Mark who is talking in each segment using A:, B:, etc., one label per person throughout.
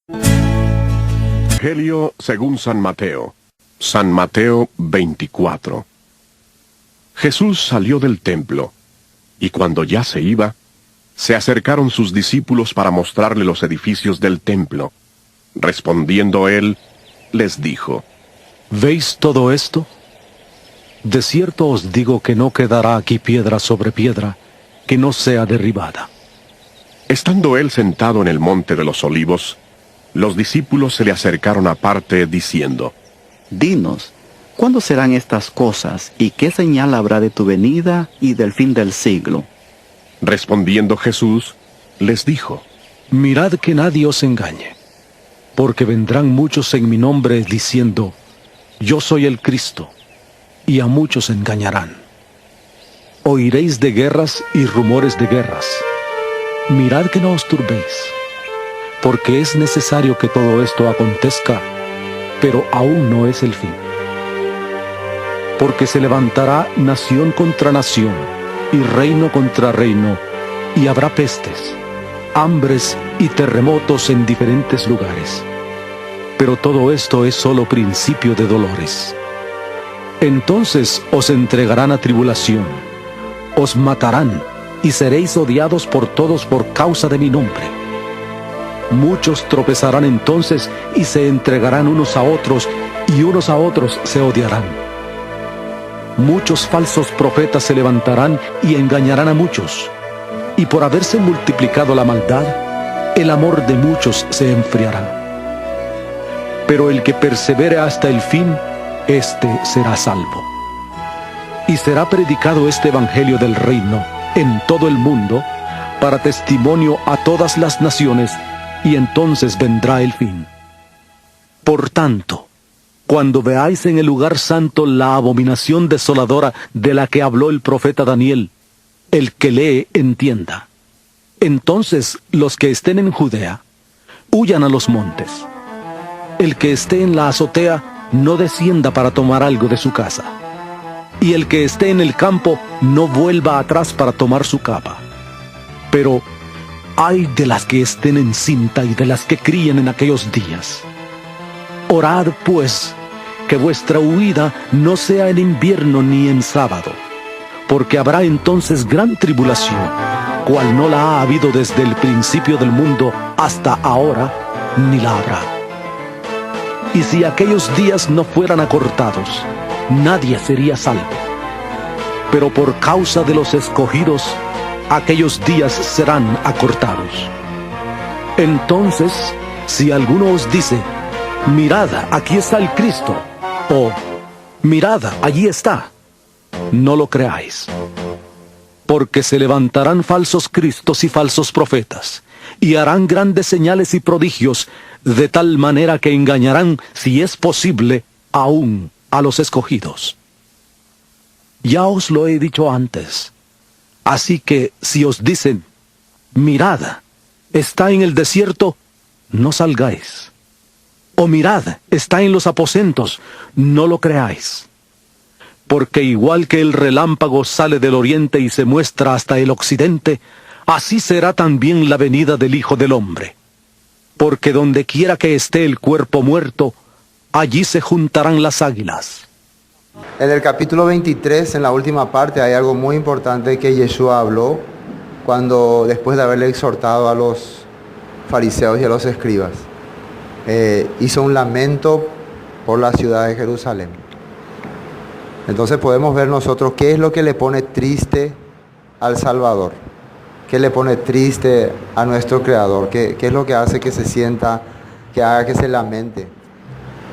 A: Evangelio según San Mateo. San Mateo 24. Jesús salió del templo, y cuando ya se iba, se acercaron sus discípulos para mostrarle los edificios del templo. Respondiendo él, les dijo:
B: ¿Veis todo esto? De cierto os digo que no quedará aquí piedra sobre piedra que no sea derribada.
A: Estando él sentado en el monte de los Olivos, los discípulos se le acercaron aparte, diciendo:
C: Dinos, ¿cuándo serán estas cosas, y qué señal habrá de tu venida y del fin del siglo?
A: Respondiendo Jesús, les dijo:
B: Mirad que nadie os engañe, porque vendrán muchos en mi nombre diciendo: Yo soy el Cristo, y a muchos engañarán. Oiréis de guerras y rumores de guerras. Mirad que no os turbéis, porque es necesario que todo esto acontezca, pero aún no es el fin. Porque se levantará nación contra nación, y reino contra reino, y habrá pestes, hambres y terremotos en diferentes lugares. Pero todo esto es solo principio de dolores. Entonces os entregarán a tribulación, os matarán, y seréis odiados por todos por causa de mi nombre. Muchos tropezarán entonces y se entregarán unos a otros, y unos a otros se odiarán. Muchos falsos profetas se levantarán y engañarán a muchos. Y por haberse multiplicado la maldad, el amor de muchos se enfriará. Pero el que persevere hasta el fin, éste será salvo. Y será predicado este evangelio del reino en todo el mundo, para testimonio a todas las naciones, y entonces vendrá el fin. Por tanto, cuando veáis en el lugar santo la abominación desoladora de la que habló el profeta Daniel, el que lee entienda. Entonces los que estén en Judea, huyan a los montes. El que esté en la azotea, no descienda para tomar algo de su casa. Y el que esté en el campo, no vuelva atrás para tomar su capa. Pero ay de las que estén en cinta y de las que críen en aquellos días. Orad, pues, que vuestra huida no sea en invierno ni en sábado, porque habrá entonces gran tribulación, cual no la ha habido desde el principio del mundo hasta ahora, ni la habrá. Y si aquellos días no fueran acortados, nadie sería salvo. Pero por causa de los escogidos, aquellos días serán acortados. Entonces, si alguno os dice: mirad, aquí está el Cristo, o mirad, allí está, no lo creáis. Porque se levantarán falsos cristos y falsos profetas, y harán grandes señales y prodigios, de tal manera que engañarán, si es posible, aún a los escogidos. Ya os lo he dicho antes. Así que si os dicen: mirad, está en el desierto, no salgáis. O mirad, está en los aposentos, no lo creáis. Porque igual que el relámpago sale del oriente y se muestra hasta el occidente, así será también la venida del Hijo del Hombre. Porque donde quiera que esté el cuerpo muerto, allí se juntarán las águilas.
D: En el capítulo 23, en la última parte, hay algo muy importante que Yeshua habló cuando, después de haberle exhortado a los fariseos y a los escribas, hizo un lamento por la ciudad de Jerusalén. Entonces podemos ver nosotros qué es lo que le pone triste al Salvador, qué le pone triste a nuestro Creador, qué es lo que hace que se sienta, que haga que se lamente,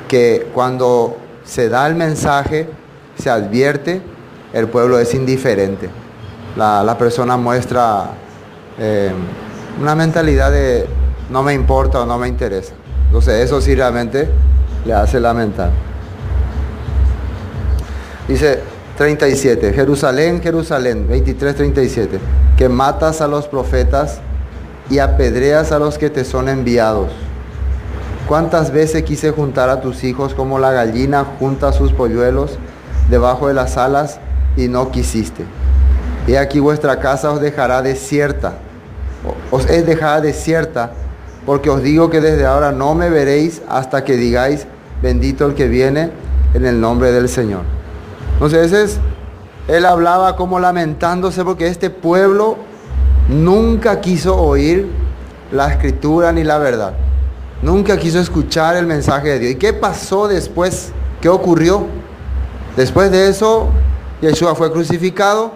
D: que cuando se da el mensaje, se advierte, el pueblo es indiferente. La persona muestra una mentalidad de no me importa o no me interesa. Entonces eso sí realmente le hace lamentar. Dice 37, Jerusalén, Jerusalén, 23:37, que matas a los profetas y apedreas a los que te son enviados. ¿Cuántas veces quise juntar a tus hijos como la gallina junta sus polluelos debajo de las alas y no quisiste? He aquí vuestra casa os dejará desierta, os es dejada desierta porque os digo que desde ahora no me veréis hasta que digáis, bendito el que viene en el nombre del Señor. Entonces él hablaba como lamentándose porque este pueblo nunca quiso oír la escritura ni la verdad. Nunca quiso escuchar el mensaje de Dios. ¿Y qué pasó después? ¿Qué ocurrió? Después de eso, Yeshua fue crucificado,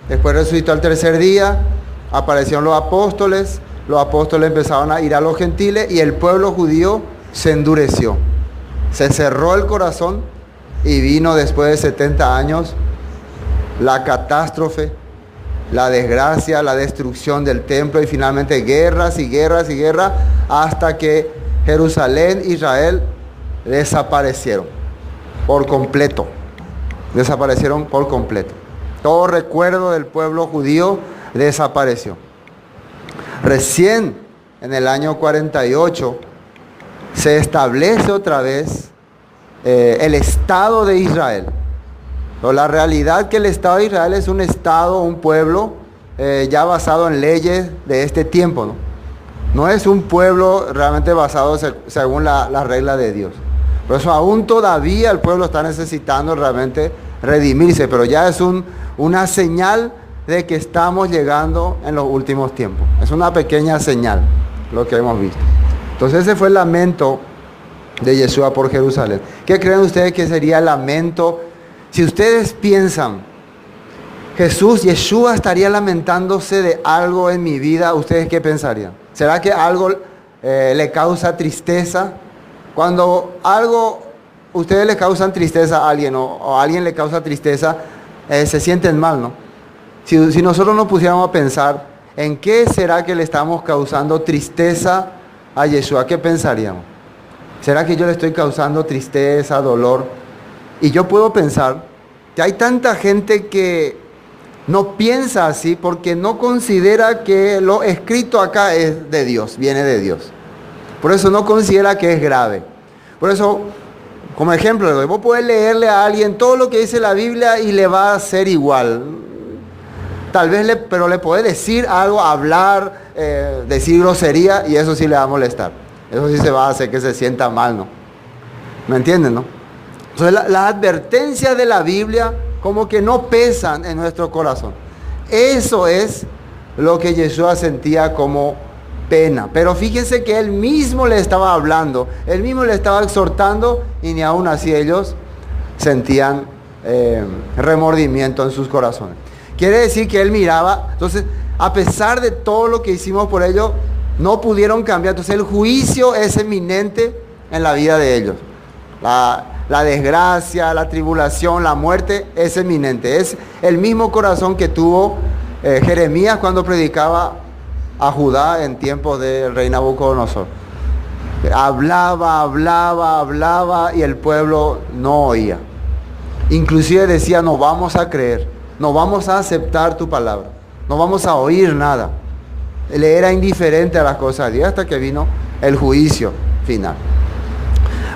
D: después resucitó al tercer día, aparecieron los apóstoles empezaron a ir a los gentiles y el pueblo judío se endureció. Se cerró el corazón y vino después de 70 años la catástrofe, la desgracia, la destrucción del templo y finalmente guerras y guerras y guerras hasta que Jerusalén, Israel desaparecieron por completo. Desaparecieron por completo. Todo recuerdo del pueblo judío desapareció. Recién en el año 48 se establece otra vez el Estado de Israel. Pero la realidad que el Estado de Israel es un Estado, un pueblo ya basado en leyes de este tiempo, ¿no? No es un pueblo realmente basado según la regla de Dios. Por eso aún todavía el pueblo está necesitando realmente redimirse, pero ya es una señal de que estamos llegando en los últimos tiempos. Es una pequeña señal lo que hemos visto. Entonces ese fue el lamento de Yeshua por Jerusalén. ¿Qué creen ustedes que sería el lamento? Si ustedes piensan, Yeshua estaría lamentándose de algo en mi vida, ¿ustedes qué pensarían? ¿Será que algo le causa tristeza? Cuando algo ustedes le causan tristeza a alguien o a alguien le causa tristeza, se sienten mal, ¿no? Si nosotros nos pusiéramos a pensar en qué será que le estamos causando tristeza a Yeshua, ¿qué pensaríamos? ¿Será que yo le estoy causando tristeza, dolor? Y yo puedo pensar que hay tanta gente que no piensa así porque no considera que lo escrito acá es de Dios, viene de Dios. Por eso no considera que es grave. Por eso, como ejemplo, vos podés leerle a alguien todo lo que dice la Biblia y le va a ser igual. Tal vez pero le podés decir algo, hablar, decir grosería y eso sí le va a molestar. Eso sí se va a hacer que se sienta mal, ¿no? ¿Me entienden, no? Entonces las advertencias de la Biblia como que no pesan en nuestro corazón. Eso es lo que Yeshua sentía como pena. Pero fíjense que él mismo le estaba hablando, él mismo le estaba exhortando y ni aún así ellos sentían remordimiento en sus corazones. Quiere decir que él miraba, entonces a pesar de todo lo que hicimos por ellos, no pudieron cambiar. Entonces el juicio es eminente en la vida de ellos. La desgracia, la tribulación, la muerte es eminente. Es el mismo corazón que tuvo Jeremías cuando predicaba a Judá en tiempos del rey Nabucodonosor. Hablaba y el pueblo no oía. Inclusive decía, no vamos a creer, no vamos a aceptar tu palabra, no vamos a oír nada. Le era indiferente a las cosas de Dios hasta que vino el juicio final.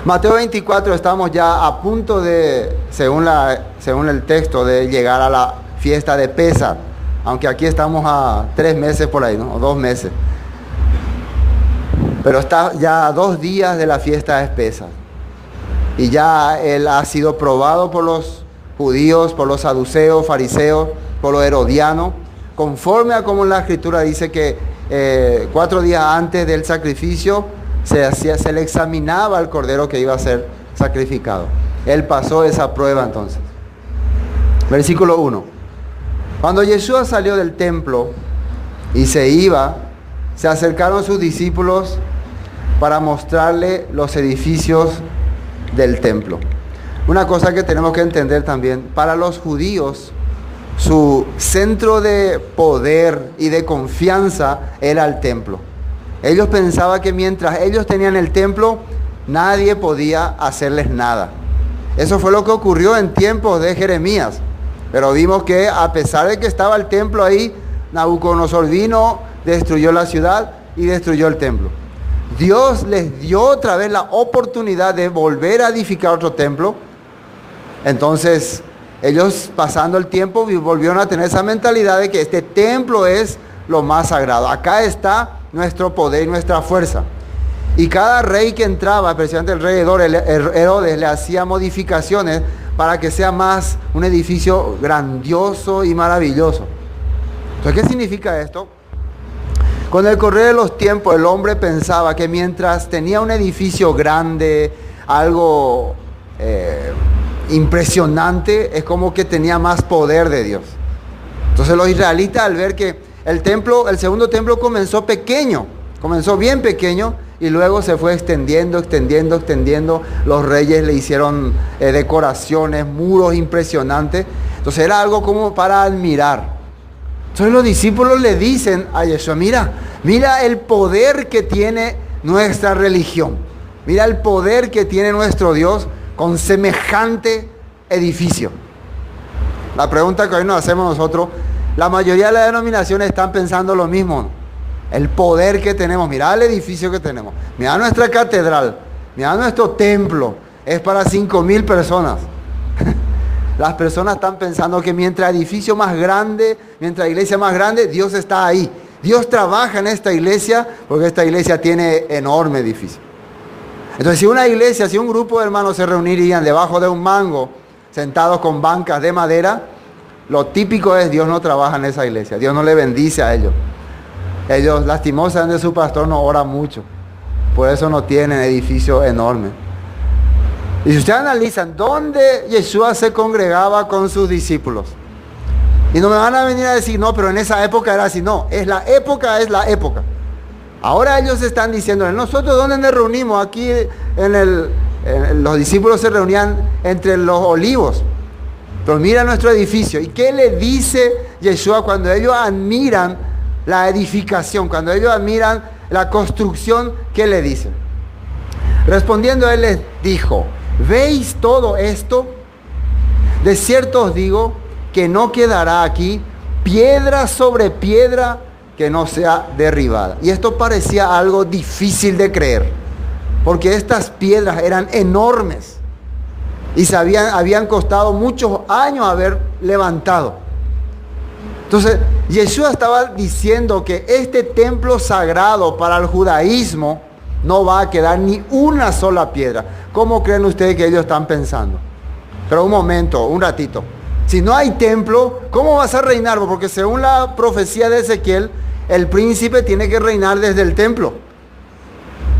D: Mateo 24, estamos ya a punto de, según el texto, de llegar a la fiesta de Pesaj, aunque aquí estamos a 3 meses por ahí, ¿no? O 2 meses. Pero está ya a 2 días de la fiesta de Pesaj. Y ya él ha sido probado por los judíos, por los saduceos, fariseos, por los herodianos, conforme a como la escritura dice que 4 días antes del sacrificio se le examinaba al cordero que iba a ser sacrificado. Él pasó esa prueba entonces. Versículo 1. Cuando Yeshua salió del templo y se iba, se acercaron sus discípulos para mostrarle los edificios del templo. Una cosa que tenemos que entender también, para los judíos, su centro de poder y de confianza era el templo. Ellos pensaban que mientras ellos tenían el templo, nadie podía hacerles nada. Eso fue lo que ocurrió en tiempos de Jeremías. Pero vimos que a pesar de que estaba el templo ahí, Nabucodonosor vino, destruyó la ciudad y destruyó el templo. Dios les dio otra vez la oportunidad de volver a edificar otro templo. Entonces, ellos pasando el tiempo volvieron a tener esa mentalidad de que este templo es lo más sagrado. Acá está nuestro poder y nuestra fuerza. Y cada rey que entraba, especialmente el rey Herodes, le hacía modificaciones para que sea más un edificio grandioso y maravilloso. Entonces, ¿qué significa esto? Con el correr de los tiempos, el hombre pensaba que mientras tenía un edificio grande, algo impresionante, es como que tenía más poder de Dios. Entonces los israelitas, al ver que el segundo templo comenzó pequeño, comenzó bien pequeño, y luego se fue extendiendo. Los reyes le hicieron decoraciones, muros impresionantes. Entonces era algo como para admirar. Entonces los discípulos le dicen a Yeshua, mira el poder que tiene nuestra religión. Mira el poder que tiene nuestro Dios con semejante edificio. La pregunta que hoy nos hacemos nosotros, la mayoría de las denominaciones están pensando lo mismo, ¿no? El poder que tenemos, mirá el edificio que tenemos, mirá nuestra catedral, mirá nuestro templo, es para 5,000 personas. Las personas están pensando que mientras edificio más grande, mientras iglesia más grande, Dios está ahí. Dios trabaja en esta iglesia porque esta iglesia tiene enorme edificio. Entonces, si un grupo de hermanos se reunirían debajo de un mango, sentados con bancas de madera, lo típico es Dios no trabaja en esa iglesia, Dios no le bendice a ellos. Ellos, lastimosamente, su pastor no ora mucho. Por eso no tienen edificios enormes. Y si ustedes analizan dónde Yeshua se congregaba con sus discípulos, y no me van a venir a decir, no, pero en esa época era así. No, es la época. Ahora ellos están diciendo, nosotros ¿dónde nos reunimos? Aquí los discípulos se reunían entre los olivos. Pero mira nuestro edificio. ¿Y qué le dice Yeshua cuando ellos admiran la edificación, cuando ellos admiran la construcción? ¿Qué le dicen? Respondiendo, él les dijo, ¿veis todo esto? De cierto os digo que no quedará aquí piedra sobre piedra que no sea derribada. Y esto parecía algo difícil de creer, porque estas piedras eran enormes y habían costado muchos años haber levantado. Entonces, Yeshua estaba diciendo que este templo sagrado para el judaísmo no va a quedar ni una sola piedra. ¿Cómo creen ustedes que ellos están pensando? Pero un ratito. Si no hay templo, ¿cómo vas a reinar? Porque según la profecía de Ezequiel, el príncipe tiene que reinar desde el templo.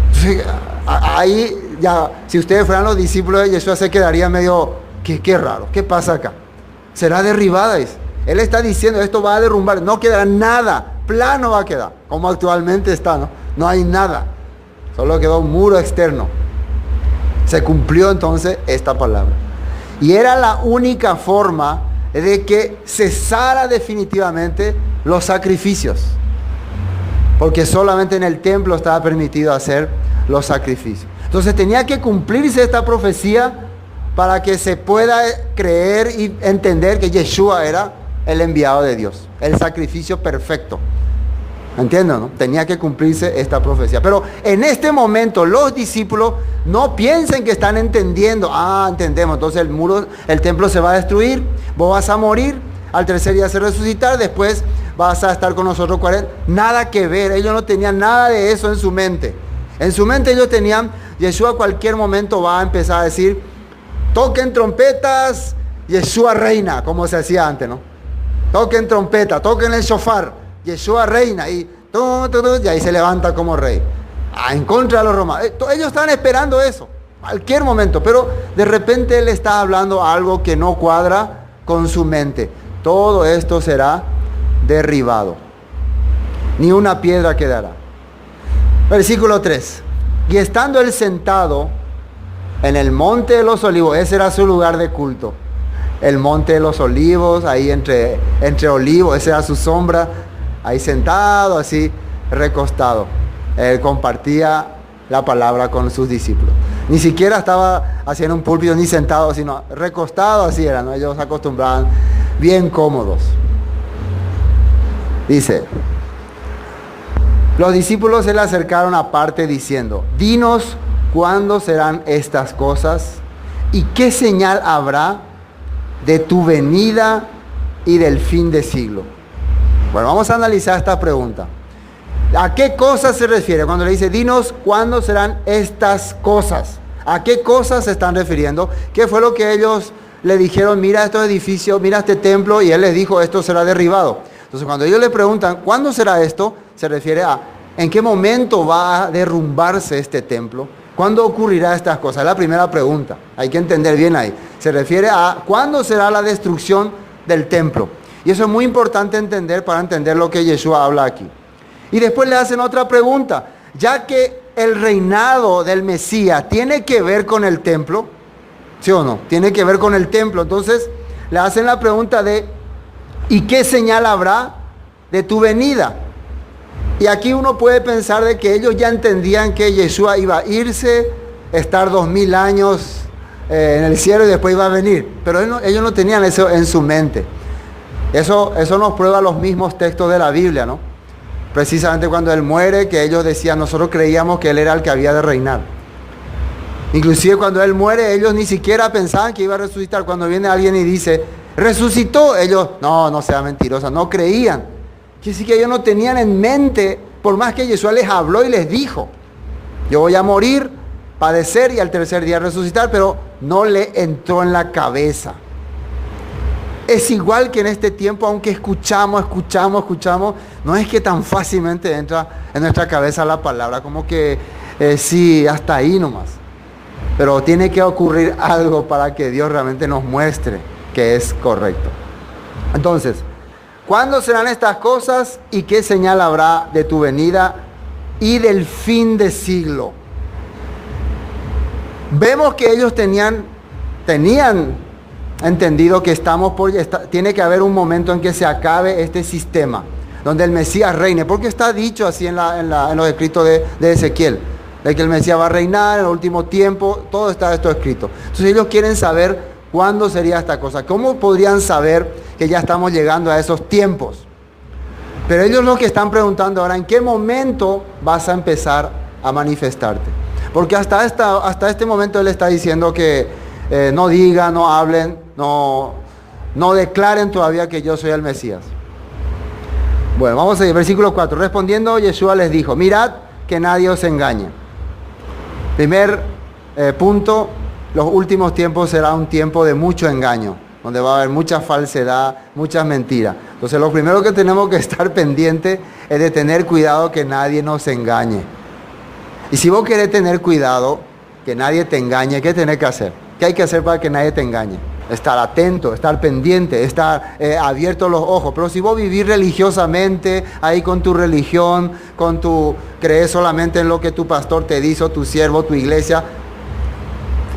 D: Entonces, ahí ya, si ustedes fueran los discípulos de Yeshua, se quedaría medio, qué raro, ¿qué pasa acá? Será derribada. Él está diciendo, esto va a derrumbar, no quedará nada, plano va a quedar, como actualmente está, ¿no? No hay nada, solo quedó un muro externo. Se cumplió entonces esta palabra. Y era la única forma de que cesara definitivamente los sacrificios. Porque solamente en el templo estaba permitido hacer los sacrificios. Entonces tenía que cumplirse esta profecía para que se pueda creer y entender que Yeshua era el enviado de Dios, el sacrificio perfecto. ¿Entienden, no? Tenía que cumplirse esta profecía. Pero en este momento los discípulos no piensen que están entendiendo. Entendemos. Entonces el templo se va a destruir, vos vas a morir, al tercer día se resucitar, después vas a estar con nosotros 40. Nada que ver. Ellos no tenían nada de eso en su mente. En su mente ellos tenían, Yeshua a cualquier momento va a empezar a decir, toquen trompetas, Yeshua reina, como se hacía antes, ¿no? Toquen trompeta, toquen el shofar, Yeshua reina, y ahí se levanta como rey, en contra de los romanos. Ellos estaban esperando eso, cualquier momento, pero de repente él está hablando algo que no cuadra con su mente. Todo esto será derribado, ni una piedra quedará. Versículo 3. Y estando él sentado en el monte de los olivos, ese era su lugar de culto. El monte de los olivos, ahí entre olivos, esa era su sombra, ahí sentado, así, recostado. Él compartía la palabra con sus discípulos. Ni siquiera estaba haciendo un púlpito ni sentado, sino recostado, así era, ¿no? Ellos acostumbraban bien cómodos. Dice, los discípulos se le acercaron aparte diciendo, dinos cuándo serán estas cosas y qué señal habrá de tu venida y del fin de siglo. Bueno, vamos a analizar esta pregunta. ¿A qué cosas se refiere? Cuando le dice, dinos cuándo serán estas cosas. ¿A qué cosas se están refiriendo? ¿Qué fue lo que ellos le dijeron? Mira estos edificios, mira este templo, y él les dijo, esto será derribado. Entonces cuando ellos le preguntan, ¿cuándo será esto? Se refiere a, ¿en qué momento va a derrumbarse este templo? ¿Cuándo ocurrirá estas cosas? Es la primera pregunta. Hay que entender bien ahí. Se refiere a, ¿cuándo será la destrucción del templo? Y eso es muy importante entender para entender lo que Yeshua habla aquí. Y después le hacen otra pregunta. Ya que el reinado del Mesías tiene que ver con el templo, ¿sí o no? Tiene que ver con el templo. Entonces le hacen la pregunta de, ¿y qué señal habrá de tu venida? Y aquí uno puede pensar de que ellos ya entendían que Yeshua iba a irse, estar 2000 años en el cielo y después iba a venir. Pero ellos no tenían eso en su mente. Eso nos prueba los mismos textos de la Biblia, ¿no? Precisamente cuando Él muere, que ellos decían, nosotros creíamos que Él era el que había de reinar. Inclusive cuando Él muere, ellos ni siquiera pensaban que iba a resucitar. Cuando viene alguien y dice, resucitó, ellos, no sea mentirosa, no creían. Quiere decir que ellos no tenían en mente, por más que Yeshua les habló y les dijo, yo voy a morir, padecer y al tercer día resucitar, pero no le entró en la cabeza. Es igual que en este tiempo, aunque escuchamos, no es que tan fácilmente entra en nuestra cabeza la palabra, como que sí, hasta ahí nomás. Pero tiene que ocurrir algo para que Dios realmente nos muestre que es correcto. Entonces, ¿cuándo serán estas cosas y qué señal habrá de tu venida y del fin de siglo? Vemos que ellos tenían entendido que tiene que haber un momento en que se acabe este sistema, donde el Mesías reine, porque está dicho así en los escritos de Ezequiel, de que el Mesías va a reinar en el último tiempo, todo está esto escrito. Entonces ellos quieren saber cuándo sería esta cosa, cómo podrían saber que ya estamos llegando a esos tiempos. Pero ellos lo que están preguntando ahora, ¿en qué momento vas a empezar a manifestarte? Porque hasta este momento Él está diciendo que no digan, no hablen, no declaren todavía que yo soy el Mesías. Bueno, vamos a ir, versículo 4. Respondiendo, Yeshua les dijo, mirad que nadie os engañe. Primer punto, los últimos tiempos será un tiempo de mucho engaño, donde va a haber mucha falsedad, muchas mentiras. Entonces lo primero que tenemos que estar pendientes es de tener cuidado que nadie nos engañe. Y si vos querés tener cuidado, que nadie te engañe, ¿qué tenés que hacer? ¿Qué hay que hacer para que nadie te engañe? Estar atento, estar pendiente, estar abierto los ojos. Pero si vos vivís religiosamente, ahí con tu religión, crees solamente en lo que tu pastor te dice, o tu siervo, tu iglesia,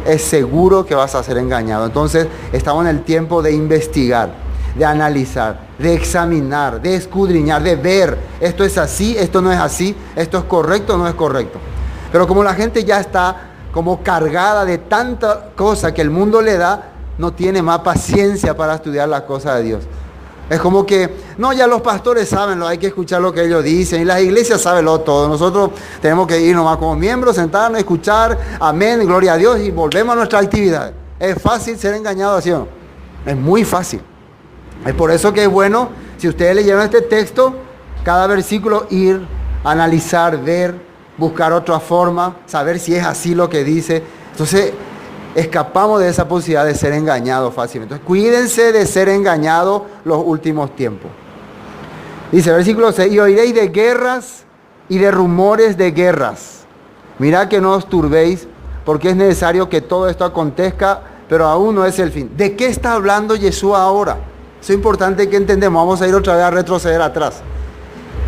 D: es seguro que vas a ser engañado. Entonces, estamos en el tiempo de investigar, de analizar, de examinar, de escudriñar, de ver, esto es así, esto no es así, esto es correcto o no es correcto. Pero como la gente ya está como cargada de tanta cosa que el mundo le da, no tiene más paciencia para estudiar las cosas de Dios. Es como que, no, ya los pastores saben, hay que escuchar lo que ellos dicen, y las iglesias saben todo. Nosotros tenemos que ir nomás como miembros, sentarnos, escuchar, amén, gloria a Dios, y volvemos a nuestra actividad. Es fácil ser engañado así, ¿no? Es muy fácil. Es por eso que es bueno, si ustedes leyeron este texto, cada versículo ir, analizar, ver, buscar otra forma, saber si es así lo que dice. Entonces, escapamos de esa posibilidad de ser engañados fácilmente. Entonces, cuídense de ser engañados los últimos tiempos. Dice, versículo 6, y oiréis de guerras y de rumores de guerras. Mirad que no os turbéis, porque es necesario que todo esto acontezca, pero aún no es el fin. ¿De qué está hablando Yeshua ahora? Eso es importante que entendamos. Vamos a ir otra vez a retroceder atrás.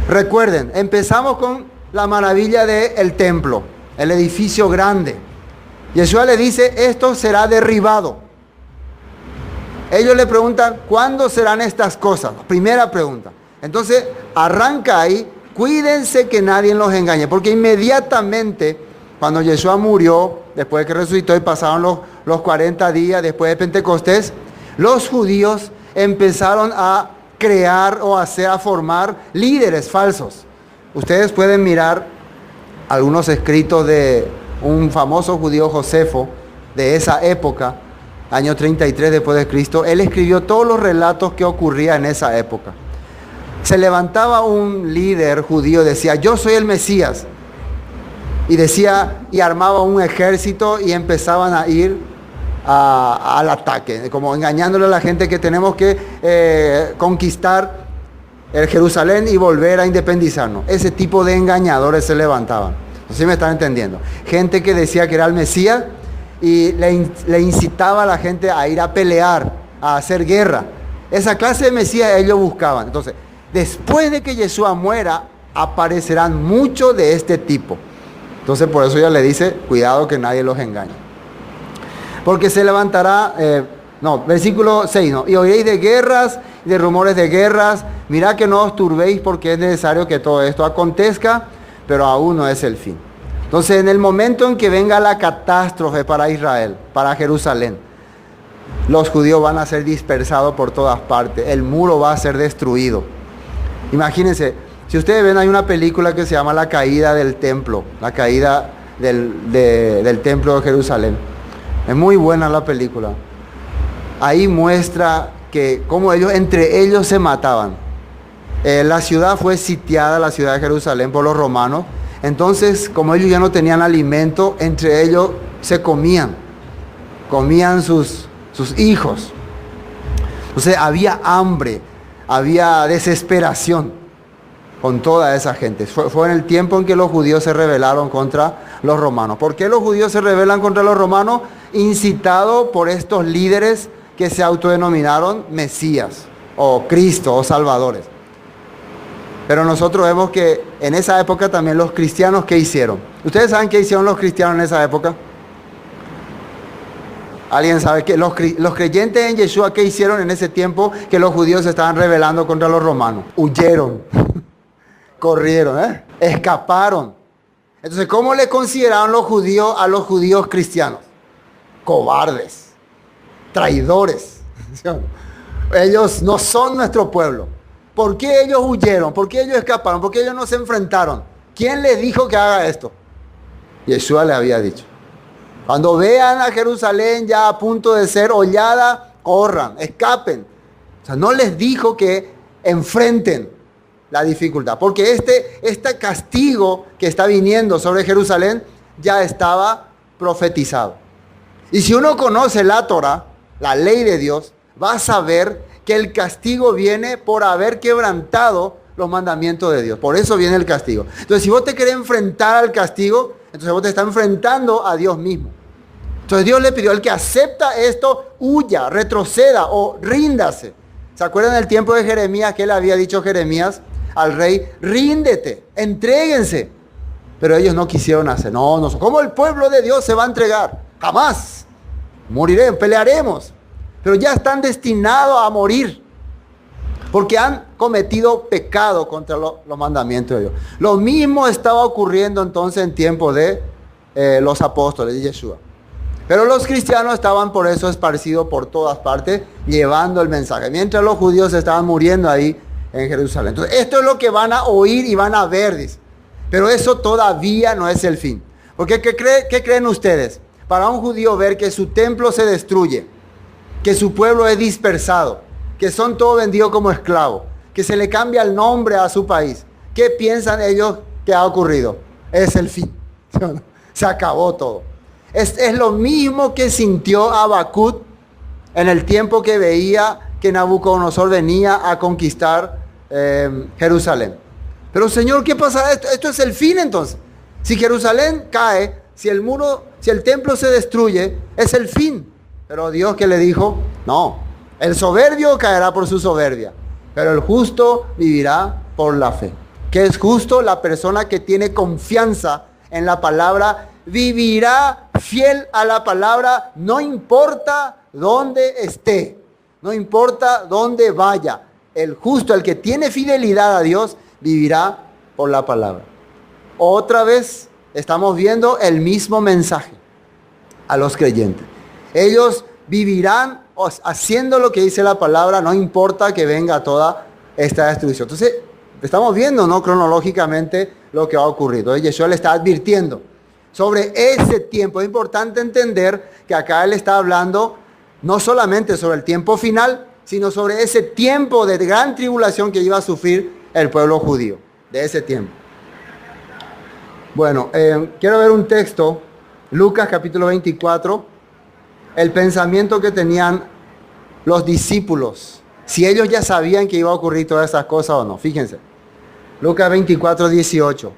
D: Recuerden, empezamos con la maravilla del templo, el edificio grande. Yeshua le dice, esto será derribado. Ellos le preguntan, ¿cuándo serán estas cosas? Primera pregunta. Entonces, arranca ahí, cuídense que nadie los engañe, porque inmediatamente, cuando Yeshua murió, después de que resucitó y pasaron los 40 días después de Pentecostés, los judíos empezaron a crear o a formar líderes falsos. Ustedes pueden mirar algunos escritos de un famoso judío Josefo de esa época, año 33 después de Cristo. Él escribió todos los relatos que ocurrían en esa época. Se levantaba un líder judío, decía, yo soy el Mesías. Y decía, y armaba un ejército y empezaban a ir al ataque, como engañándole a la gente que tenemos que conquistar el Jerusalén y volver a independizarnos. Ese tipo de engañadores se levantaban. ¿Sí me están entendiendo? Gente que decía que era el Mesías y le incitaba a la gente a ir a pelear, a hacer guerra. Esa clase de Mesías ellos buscaban. Entonces, después de que Yeshua muera, aparecerán muchos de este tipo. Entonces, por eso ya le dice, cuidado que nadie los engañe. Porque se levantará, versículo 6, ¿no? Y oiréis de guerras, de rumores de guerras. Mirad que no os turbéis porque es necesario que todo esto acontezca, pero aún no es el fin. Entonces, en el momento en que venga la catástrofe para Israel, para Jerusalén, los judíos van a ser dispersados por todas partes. El muro va a ser destruido. Imagínense, si ustedes ven, hay una película que se llama La caída del templo, la caída del templo de Jerusalén. Es muy buena la película. Ahí muestra que cómo entre ellos se mataban. La ciudad fue sitiada, la ciudad de Jerusalén, por los romanos. Entonces, como ellos ya no tenían alimento, entre ellos se comían sus hijos. Entonces había hambre, había desesperación con toda esa gente. Fue en el tiempo en que los judíos se rebelaron contra los romanos. ¿Por qué los judíos se rebelan contra los romanos? Incitados por estos líderes que se autodenominaron Mesías, o Cristo, o Salvadores. Pero nosotros vemos que en esa época también los cristianos, ¿qué hicieron? ¿Ustedes saben qué hicieron los cristianos en esa época? ¿Alguien sabe que los creyentes en Yeshua qué hicieron en ese tiempo que los judíos se estaban rebelando contra los romanos? Huyeron, corrieron, escaparon. Entonces, ¿cómo le consideraron los judíos a los judíos cristianos? Cobardes, traidores. Ellos no son nuestro pueblo. ¿Por qué ellos huyeron? ¿Por qué ellos escaparon? ¿Por qué ellos no se enfrentaron? ¿Quién les dijo que haga esto? Yeshua le había dicho. Cuando vean a Jerusalén ya a punto de ser hollada, corran, escapen. O sea, no les dijo que enfrenten la dificultad. Porque este castigo que está viniendo sobre Jerusalén ya estaba profetizado. Y si uno conoce la Torah, la ley de Dios, va a saber que el castigo viene por haber quebrantado los mandamientos de Dios. Por eso viene el castigo. Entonces, si vos te querés enfrentar al castigo, entonces vos te estás enfrentando a Dios mismo. Entonces Dios le pidió al que acepta esto, huya, retroceda o ríndase. ¿Se acuerdan del tiempo de Jeremías que él había dicho Jeremías al rey? Ríndete, entréguense. Pero ellos no quisieron hacer. No, ¿cómo el pueblo de Dios se va a entregar? Jamás. Moriremos, pelearemos. Pero ya están destinados a morir. Porque han cometido pecado contra los mandamientos de Dios. Lo mismo estaba ocurriendo entonces en tiempo de los apóstoles de Yeshua. Pero los cristianos estaban por eso esparcidos por todas partes, llevando el mensaje. Mientras los judíos estaban muriendo ahí en Jerusalén. Entonces, esto es lo que van a oír y van a ver, dice. Pero eso todavía no es el fin. Porque ¿qué creen ustedes? Para un judío ver que su templo se destruye, que su pueblo es dispersado, que son todos vendidos como esclavos, que se le cambia el nombre a su país. ¿Qué piensan ellos que ha ocurrido? Es el fin. Se acabó todo. Es lo mismo que sintió Habacuc en el tiempo que veía que Nabucodonosor venía a conquistar Jerusalén. Pero Señor, ¿qué pasa? Esto es el fin entonces. Si Jerusalén cae, si el templo se destruye, es el fin. Pero Dios, ¿qué le dijo? No, el soberbio caerá por su soberbia, pero el justo vivirá por la fe. ¿Qué es justo? La persona que tiene confianza en la palabra, vivirá fiel a la palabra, no importa dónde esté, no importa dónde vaya. El justo, el que tiene fidelidad a Dios, vivirá por la palabra. Otra vez estamos viendo el mismo mensaje a los creyentes. Ellos vivirán haciendo lo que dice la palabra, no importa que venga toda esta destrucción. Entonces, estamos viendo, ¿no?, cronológicamente lo que va a ocurrir. Entonces, Yeshua le está advirtiendo sobre ese tiempo. Es importante entender que acá él está hablando no solamente sobre el tiempo final, sino sobre ese tiempo de gran tribulación que iba a sufrir el pueblo judío, de ese tiempo. Bueno, quiero ver un texto, Lucas capítulo 24, el pensamiento que tenían los discípulos, si ellos ya sabían que iba a ocurrir todas esas cosas o no. Fíjense, Lucas 24, 18.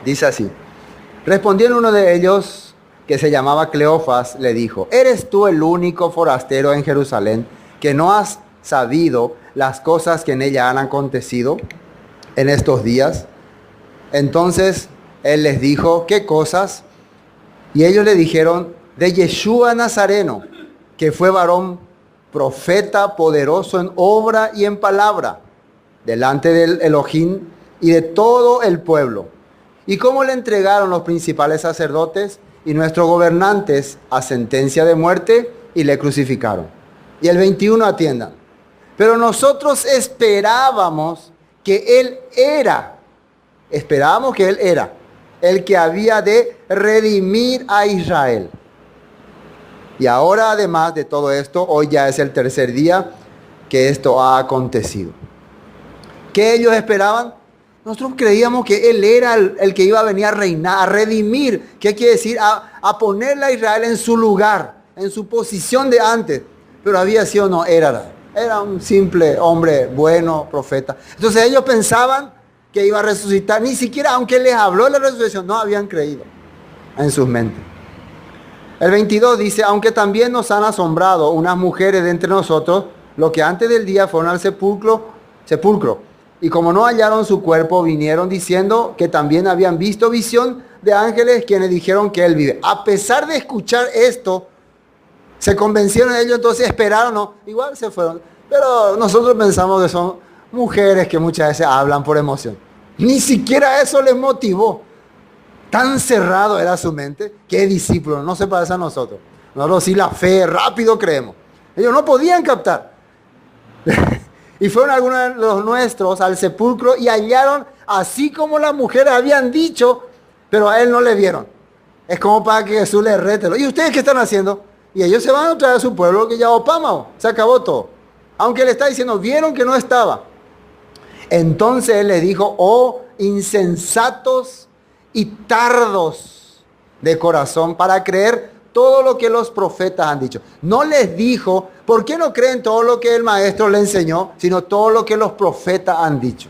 D: Dice así: respondiendo uno de ellos, que se llamaba Cleofas, le dijo: ¿eres tú el único forastero en Jerusalén que no has sabido las cosas que en ella han acontecido en estos días? Entonces él les dijo: ¿qué cosas? Y ellos le dijeron: de Yeshua Nazareno, que fue varón profeta, poderoso en obra y en palabra, delante del Elohim y de todo el pueblo. Y cómo le entregaron los principales sacerdotes y nuestros gobernantes a sentencia de muerte y le crucificaron. Y el 21, atiendan. Pero nosotros esperábamos que Él era el que había de redimir a Israel. Y ahora, además de todo esto, hoy ya es el tercer día que esto ha acontecido. ¿Qué ellos esperaban? Nosotros creíamos que Él era el que iba a venir a reinar, a redimir. ¿Qué quiere decir? A ponerle a Israel en su lugar, en su posición de antes. Pero había sido, no, era un simple hombre bueno, profeta. Entonces ellos pensaban que iba a resucitar. Ni siquiera, aunque les habló de la resurrección, no habían creído en sus mentes. El 22 dice: aunque también nos han asombrado unas mujeres de entre nosotros, lo que antes del día fueron al sepulcro, y como no hallaron su cuerpo, vinieron diciendo que también habían visto visión de ángeles quienes dijeron que Él vive. A pesar de escuchar esto, se convencieron de ellos, entonces esperaron, no, igual se fueron. Pero nosotros pensamos que son mujeres que muchas veces hablan por emoción. Ni siquiera eso les motivó. Tan cerrado era su mente que discípulos, no se parece a nosotros. Nosotros sí, la fe, rápido creemos. Ellos no podían captar. Y fueron algunos de los nuestros al sepulcro y hallaron así como las mujeres habían dicho, pero a Él no le vieron. Es como para que Jesús les rete. ¿Y ustedes qué están haciendo? Y ellos se van a traer a su pueblo, que ya opámao, se acabó todo. Aunque le está diciendo, vieron que no estaba. Entonces Él les dijo: oh insensatos y tardos de corazón para creer todo lo que los profetas han dicho. No les dijo: ¿por qué no creen todo lo que el maestro le enseñó? Sino todo lo que los profetas han dicho.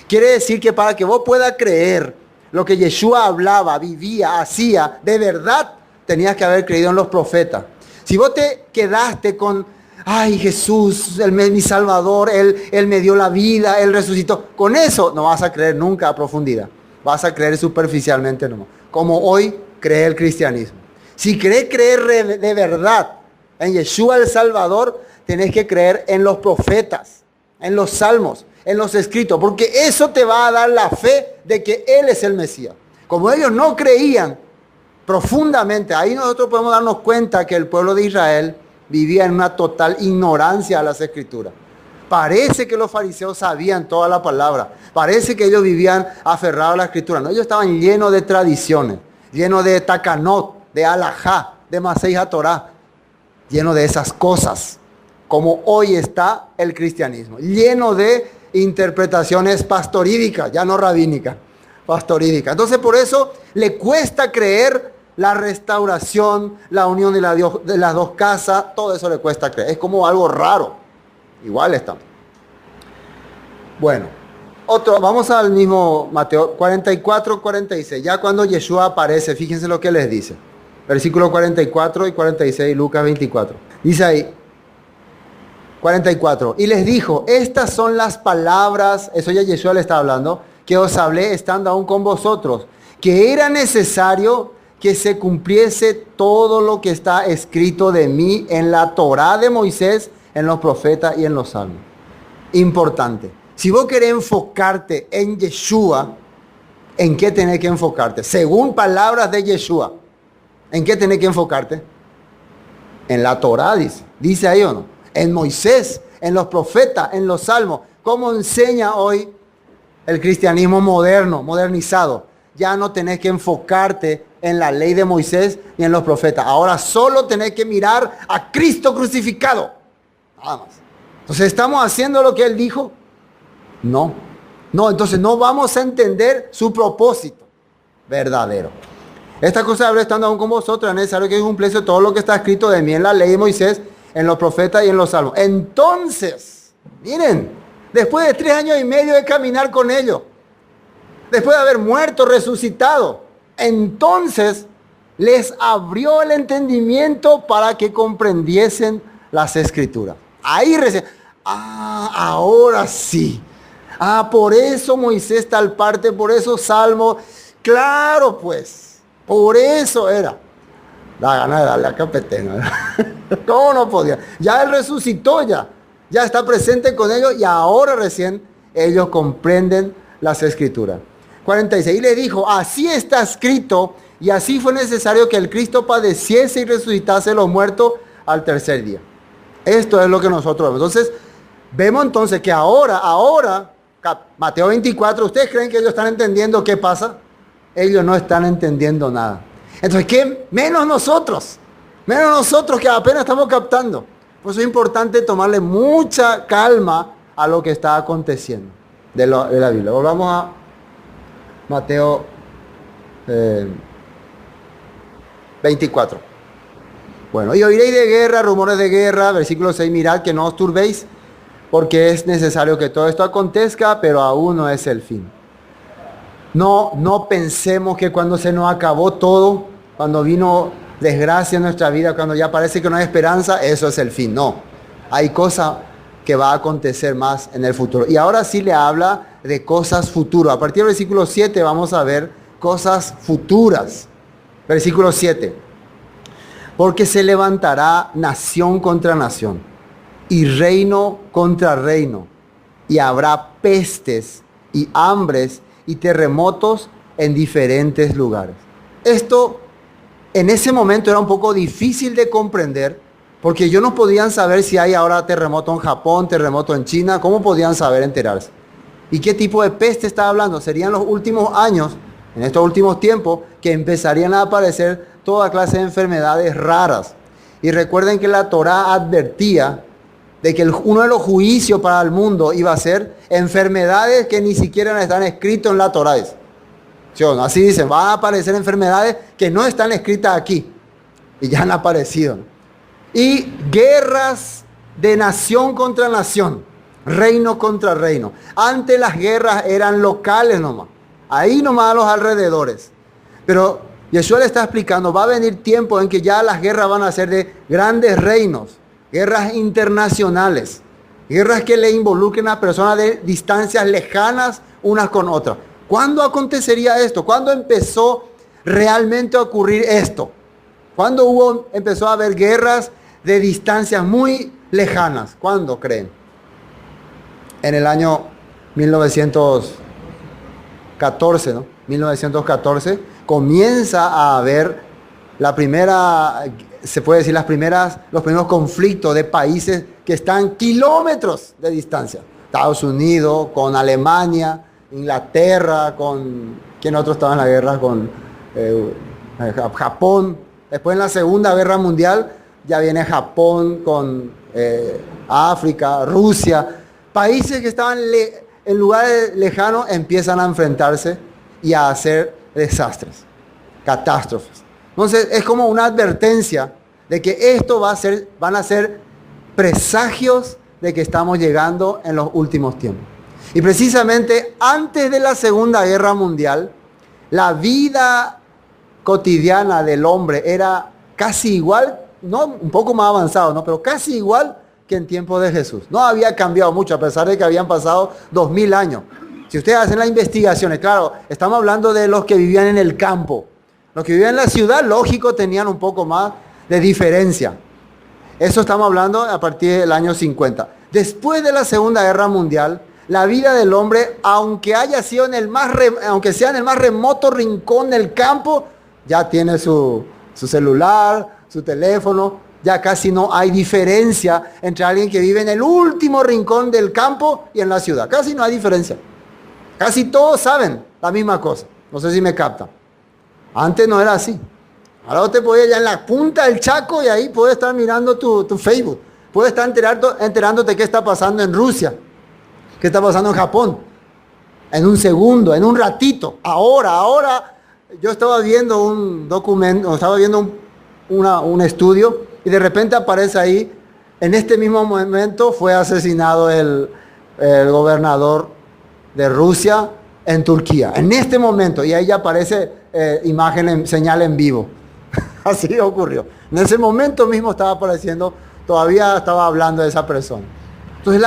D: Quiere decir que para que vos puedas creer lo que Yeshua hablaba, vivía, hacía, de verdad, tenías que haber creído en los profetas. Si vos te quedaste con: ay, Jesús, mi Salvador, Él me dio la vida, Él resucitó, con eso no vas a creer nunca a profundidad. Vas a creer superficialmente nomás, como hoy cree el cristianismo. Si querés creer de verdad en Yeshua el Salvador, tenés que creer en los profetas, en los salmos, en los escritos, porque eso te va a dar la fe de que Él es el Mesías. Como ellos no creían profundamente, ahí nosotros podemos darnos cuenta que el pueblo de Israel vivía en una total ignorancia a las escrituras. Parece que los fariseos sabían toda la palabra. Parece que ellos vivían aferrados a la escritura. No, ellos estaban llenos de tradiciones, llenos de takanot, de alajá, de masei hatorá, llenos de esas cosas. Como hoy está el cristianismo, lleno de interpretaciones pastorídicas, ya no rabínicas, pastorídicas. Entonces por eso le cuesta creer la restauración, la unión de las dos casas, todo eso le cuesta creer. Es como algo raro. Igual estamos. Bueno, vamos al mismo Mateo 44, 46. Ya cuando Yeshua aparece, fíjense lo que les dice. Versículo 44 y 46, Lucas 24. Dice ahí, 44. Y les dijo: estas son las palabras, eso ya Yeshua le está hablando, que os hablé estando aún con vosotros, que era necesario que se cumpliese todo lo que está escrito de mí en la Torá de Moisés, en los profetas y en los salmos. Importante. Si vos querés enfocarte en Yeshua, ¿en qué tenés que enfocarte? Según palabras de Yeshua, ¿en qué tenés que enfocarte? En la Torá, dice. ¿Dice ahí o no? En Moisés, en los profetas, en los salmos. ¿Cómo enseña hoy el cristianismo moderno, modernizado? Ya no tenés que enfocarte en la ley de Moisés ni en los profetas. Ahora solo tenés que mirar a Cristo crucificado. Nada más. Entonces, ¿estamos haciendo lo que Él dijo? No. No, entonces no vamos a entender su propósito verdadero. Esta cosa habrá estando aún con vosotros, es necesario que cumpliese todo lo que está escrito de mí en la ley de Moisés, en los profetas y en los salmos. Entonces, miren, después de 3 años y medio de caminar con ellos, después de haber muerto, resucitado, entonces les abrió el entendimiento para que comprendiesen las Escrituras. Ahí recién, ahora sí. Por eso Moisés tal parte, por eso Salmo. Claro, pues, por eso era. Da ganas de darle a Capetén. ¿Cómo no podía? Ya Él resucitó ya está presente con ellos y ahora recién ellos comprenden las Escrituras. 46, y le dijo, así está escrito, y así fue necesario que el Cristo padeciese y resucitase de los muertos al tercer día. Esto es lo que nosotros vemos. Entonces, vemos entonces que ahora, Mateo 24, ¿ustedes creen que ellos están entendiendo qué pasa? Ellos no están entendiendo nada. Entonces, ¿qué? Menos nosotros que apenas estamos captando. Por eso es importante tomarle mucha calma a lo que está aconteciendo de la Biblia. Volvamos a Mateo 24. Bueno, y oiréis de guerra, rumores de guerra, versículo 6, mirad que no os turbéis, porque es necesario que todo esto acontezca, pero aún no es el fin. No pensemos que cuando se nos acabó todo, cuando vino desgracia en nuestra vida, cuando ya parece que no hay esperanza, eso es el fin. No, hay cosas que va a acontecer más en el futuro. Y ahora sí le habla de cosas futuras. A partir del versículo 7 vamos a ver cosas futuras. Versículo 7. Porque se levantará nación contra nación y reino contra reino, y habrá pestes y hambres y terremotos en diferentes lugares. Esto en ese momento era un poco difícil de comprender, porque ellos no podían saber si hay ahora terremoto en Japón, terremoto en China. ¿Cómo podían saber, enterarse? ¿Y qué tipo de peste está hablando? Serían los últimos años, en estos últimos tiempos, que empezarían a aparecer toda clase de enfermedades raras. Y recuerden que la Torá advertía de que uno de los juicios para el mundo iba a ser enfermedades que ni siquiera están escritas en la Torá. ¿Sí o no? Así dicen, van a aparecer enfermedades que no están escritas aquí. Y ya han aparecido. Y guerras de nación contra nación, reino contra reino. Antes las guerras eran locales nomás. Ahí nomás a los alrededores. Pero Yeshua le está explicando, va a venir tiempo en que ya las guerras van a ser de grandes reinos, guerras internacionales, guerras que le involucren a personas de distancias lejanas unas con otras. ¿Cuándo acontecería esto? ¿Cuándo empezó realmente a ocurrir esto? ¿Cuándo empezó a haber guerras de distancias muy lejanas? ¿Cuándo creen? En el año 1914, ¿no? 1914 comienza a haber la primera, se puede decir los primeros conflictos de países que están kilómetros de distancia. Estados Unidos con Alemania, Inglaterra con, ¿quién otro estaba en la guerra? Con Japón. Después en la Segunda Guerra Mundial ya viene Japón con África, Rusia. Países que estaban en lugares lejanos empiezan a enfrentarse y a hacer desastres, catástrofes. Entonces es como una advertencia de que esto van a ser presagios de que estamos llegando en los últimos tiempos. Y precisamente antes de la Segunda Guerra Mundial, la vida cotidiana del hombre era casi igual, no un poco más avanzado, ¿no? Pero casi igual que en tiempos de Jesús. No había cambiado mucho, a pesar de que habían pasado 2000 años. Si ustedes hacen las investigaciones, claro, estamos hablando de los que vivían en el campo. Los que vivían en la ciudad, lógico, tenían un poco más de diferencia. Eso estamos hablando a partir del año 50. Después de la Segunda Guerra Mundial, la vida del hombre, aunque sea en el más remoto rincón del campo, ya tiene su celular, su teléfono. Ya casi no hay diferencia entre alguien que vive en el último rincón del campo y en la ciudad. Casi no hay diferencia. Casi todos saben la misma cosa. No sé si me captan. Antes no era así. Ahora vos te podés ya en la punta del Chaco y ahí puedes estar mirando tu Facebook. Puedes estar enterándote qué está pasando en Rusia, qué está pasando en Japón. En un segundo, en un ratito. Ahora, yo estaba viendo un documento, estaba viendo un estudio y de repente aparece ahí, en este mismo momento fue asesinado el gobernador de Rusia en Turquía. En este momento, y ahí ya aparece señal en vivo. Así ocurrió. En ese momento mismo estaba apareciendo, todavía estaba hablando de esa persona. Entonces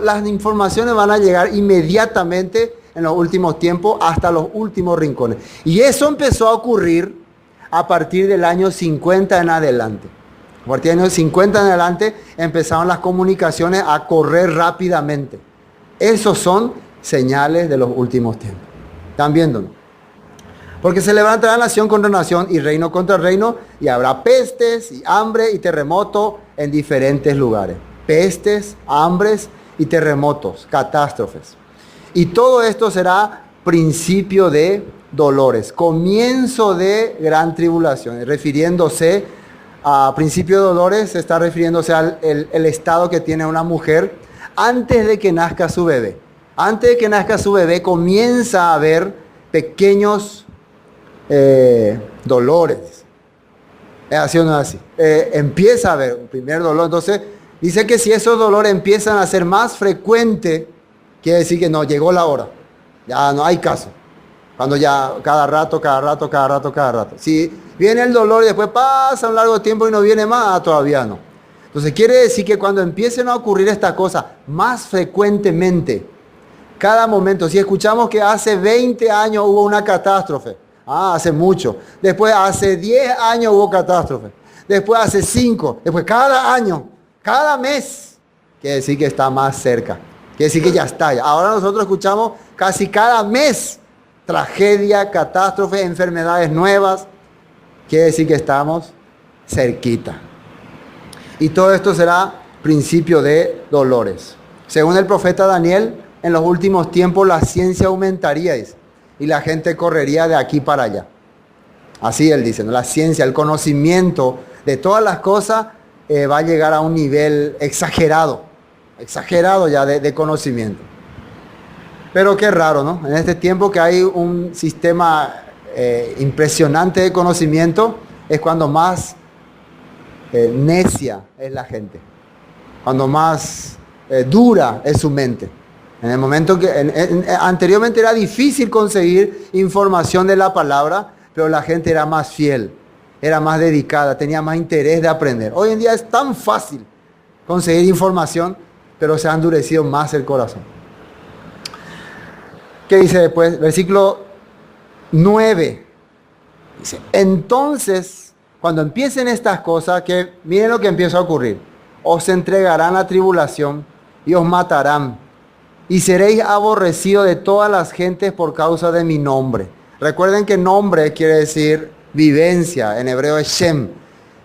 D: las informaciones van a llegar inmediatamente en los últimos tiempos hasta los últimos rincones. Y eso empezó a ocurrir a partir del año 50 en adelante. A partir del año 50 en adelante empezaron las comunicaciones a correr rápidamente. Esos son señales de los últimos tiempos. ¿Están viendo? Porque se levantará nación contra nación y reino contra reino, y habrá pestes y hambre y terremoto en diferentes lugares. Pestes, hambres y terremotos, catástrofes. Y todo esto será principio de dolores, comienzo de gran tribulación. Refiriéndose a principio de dolores, se está refiriéndose al el estado que tiene una mujer antes de que nazca su bebé. Antes de que nazca su bebé comienza a haber pequeños dolores. ¿Es así o no es así? Empieza a haber un primer dolor. Entonces dice que si esos dolores empiezan a ser más frecuentes, quiere decir que no, llegó la hora. Ya no hay caso. Cuando ya cada rato. Si viene el dolor y después pasa un largo tiempo y no viene más, todavía no. Entonces quiere decir que cuando empiecen a ocurrir estas cosas más frecuentemente, cada momento, si escuchamos que hace 20 años hubo una catástrofe, hace mucho, después hace 10 años hubo catástrofe, después hace 5, después cada año, cada mes, quiere decir que está más cerca, quiere decir que ya está. Ahora nosotros escuchamos casi cada mes tragedia, catástrofe, enfermedades nuevas, quiere decir que estamos cerquita. Y todo esto será principio de dolores. Según el profeta Daniel, en los últimos tiempos la ciencia aumentaría, dice, y la gente correría de aquí para allá. Así él dice, ¿no? La ciencia, el conocimiento de todas las cosas va a llegar a un nivel exagerado ya de conocimiento. Pero qué raro, ¿no? En este tiempo que hay un sistema impresionante de conocimiento, es cuando más necia es la gente, cuando más dura es su mente. En el momento que anteriormente era difícil conseguir información de la palabra, pero la gente era más fiel, era más dedicada, tenía más interés de aprender. Hoy en día es tan fácil conseguir información, pero se ha endurecido más el corazón. ¿Qué dice después? Versículo 9. Dice, entonces, cuando empiecen estas cosas, que miren lo que empieza a ocurrir. Os entregarán a tribulación y os matarán. Y seréis aborrecidos de todas las gentes por causa de mi nombre. Recuerden que nombre quiere decir vivencia. En hebreo es Shem.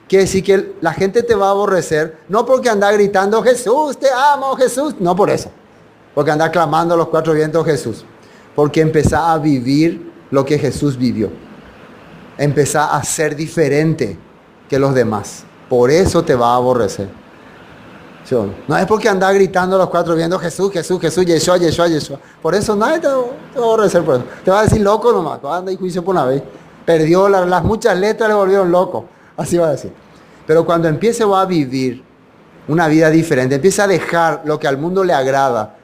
D: Quiere decir que la gente te va a aborrecer. No porque anda gritando Jesús, te amo Jesús. No por eso. Porque anda clamando a los cuatro vientos Jesús. Porque empezás a vivir lo que Jesús vivió. Empezás a ser diferente que los demás. Por eso te va a aborrecer. ¿Sí o no? No es porque andás gritando a los cuatro vientos Jesús, Jesús, Jesús, Yeshua, Yeshua, Yeshua. Por eso nadie te va a aborrecer por eso. Te va a decir loco nomás. Anda y juicio por una vez. Perdió las muchas letras, le volvieron loco. Así va a decir. Pero cuando empiece a vivir una vida diferente, empieza a dejar lo que al mundo le agrada,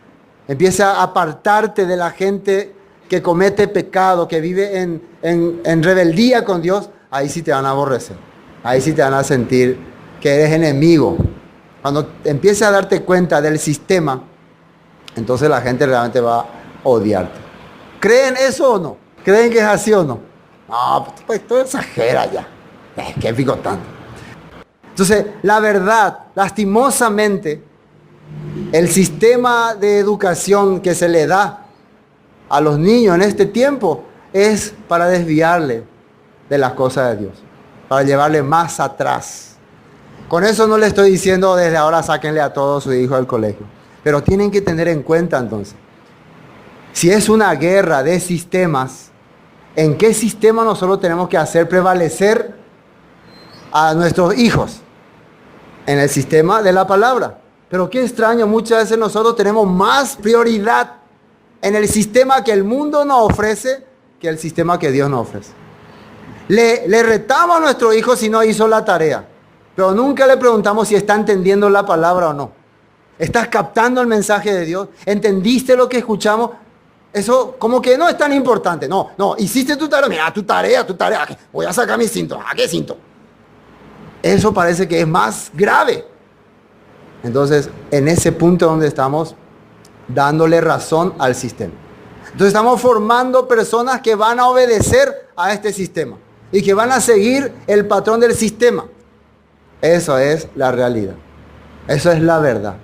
D: empieza a apartarte de la gente que comete pecado, que vive en rebeldía con Dios, ahí sí te van a aborrecer. Ahí sí te van a sentir que eres enemigo. Cuando empieces a darte cuenta del sistema, entonces la gente realmente va a odiarte. ¿Creen eso o no? ¿Creen que es así o no? No, pues tú exageras ya. ¿Qué pico tanto? Entonces, la verdad, lastimosamente, el sistema de educación que se le da a los niños en este tiempo es para desviarle de las cosas de Dios, para llevarle más atrás. Con eso no le estoy diciendo desde ahora sáquenle a todos su hijo del colegio, pero tienen que tener en cuenta entonces, si es una guerra de sistemas, ¿En qué sistema nosotros tenemos que hacer prevalecer a nuestros hijos? En el sistema de la palabra. Pero qué extraño, muchas veces nosotros tenemos más prioridad en el sistema que el mundo nos ofrece que el sistema que Dios nos ofrece. Le retamos a nuestro hijo si no hizo la tarea, pero nunca le preguntamos si está entendiendo la palabra o no. ¿Estás captando el mensaje de Dios? ¿Entendiste lo que escuchamos? Eso como que no es tan importante. No, hiciste tu tarea. Mira, tu tarea. Voy a sacar mi cinto. ¿A qué cinto? Eso parece que es más grave. Entonces, en ese punto donde estamos dándole razón al sistema. Entonces estamos formando personas que van a obedecer a este sistema y que van a seguir el patrón del sistema. Eso es la realidad. Eso es la verdad.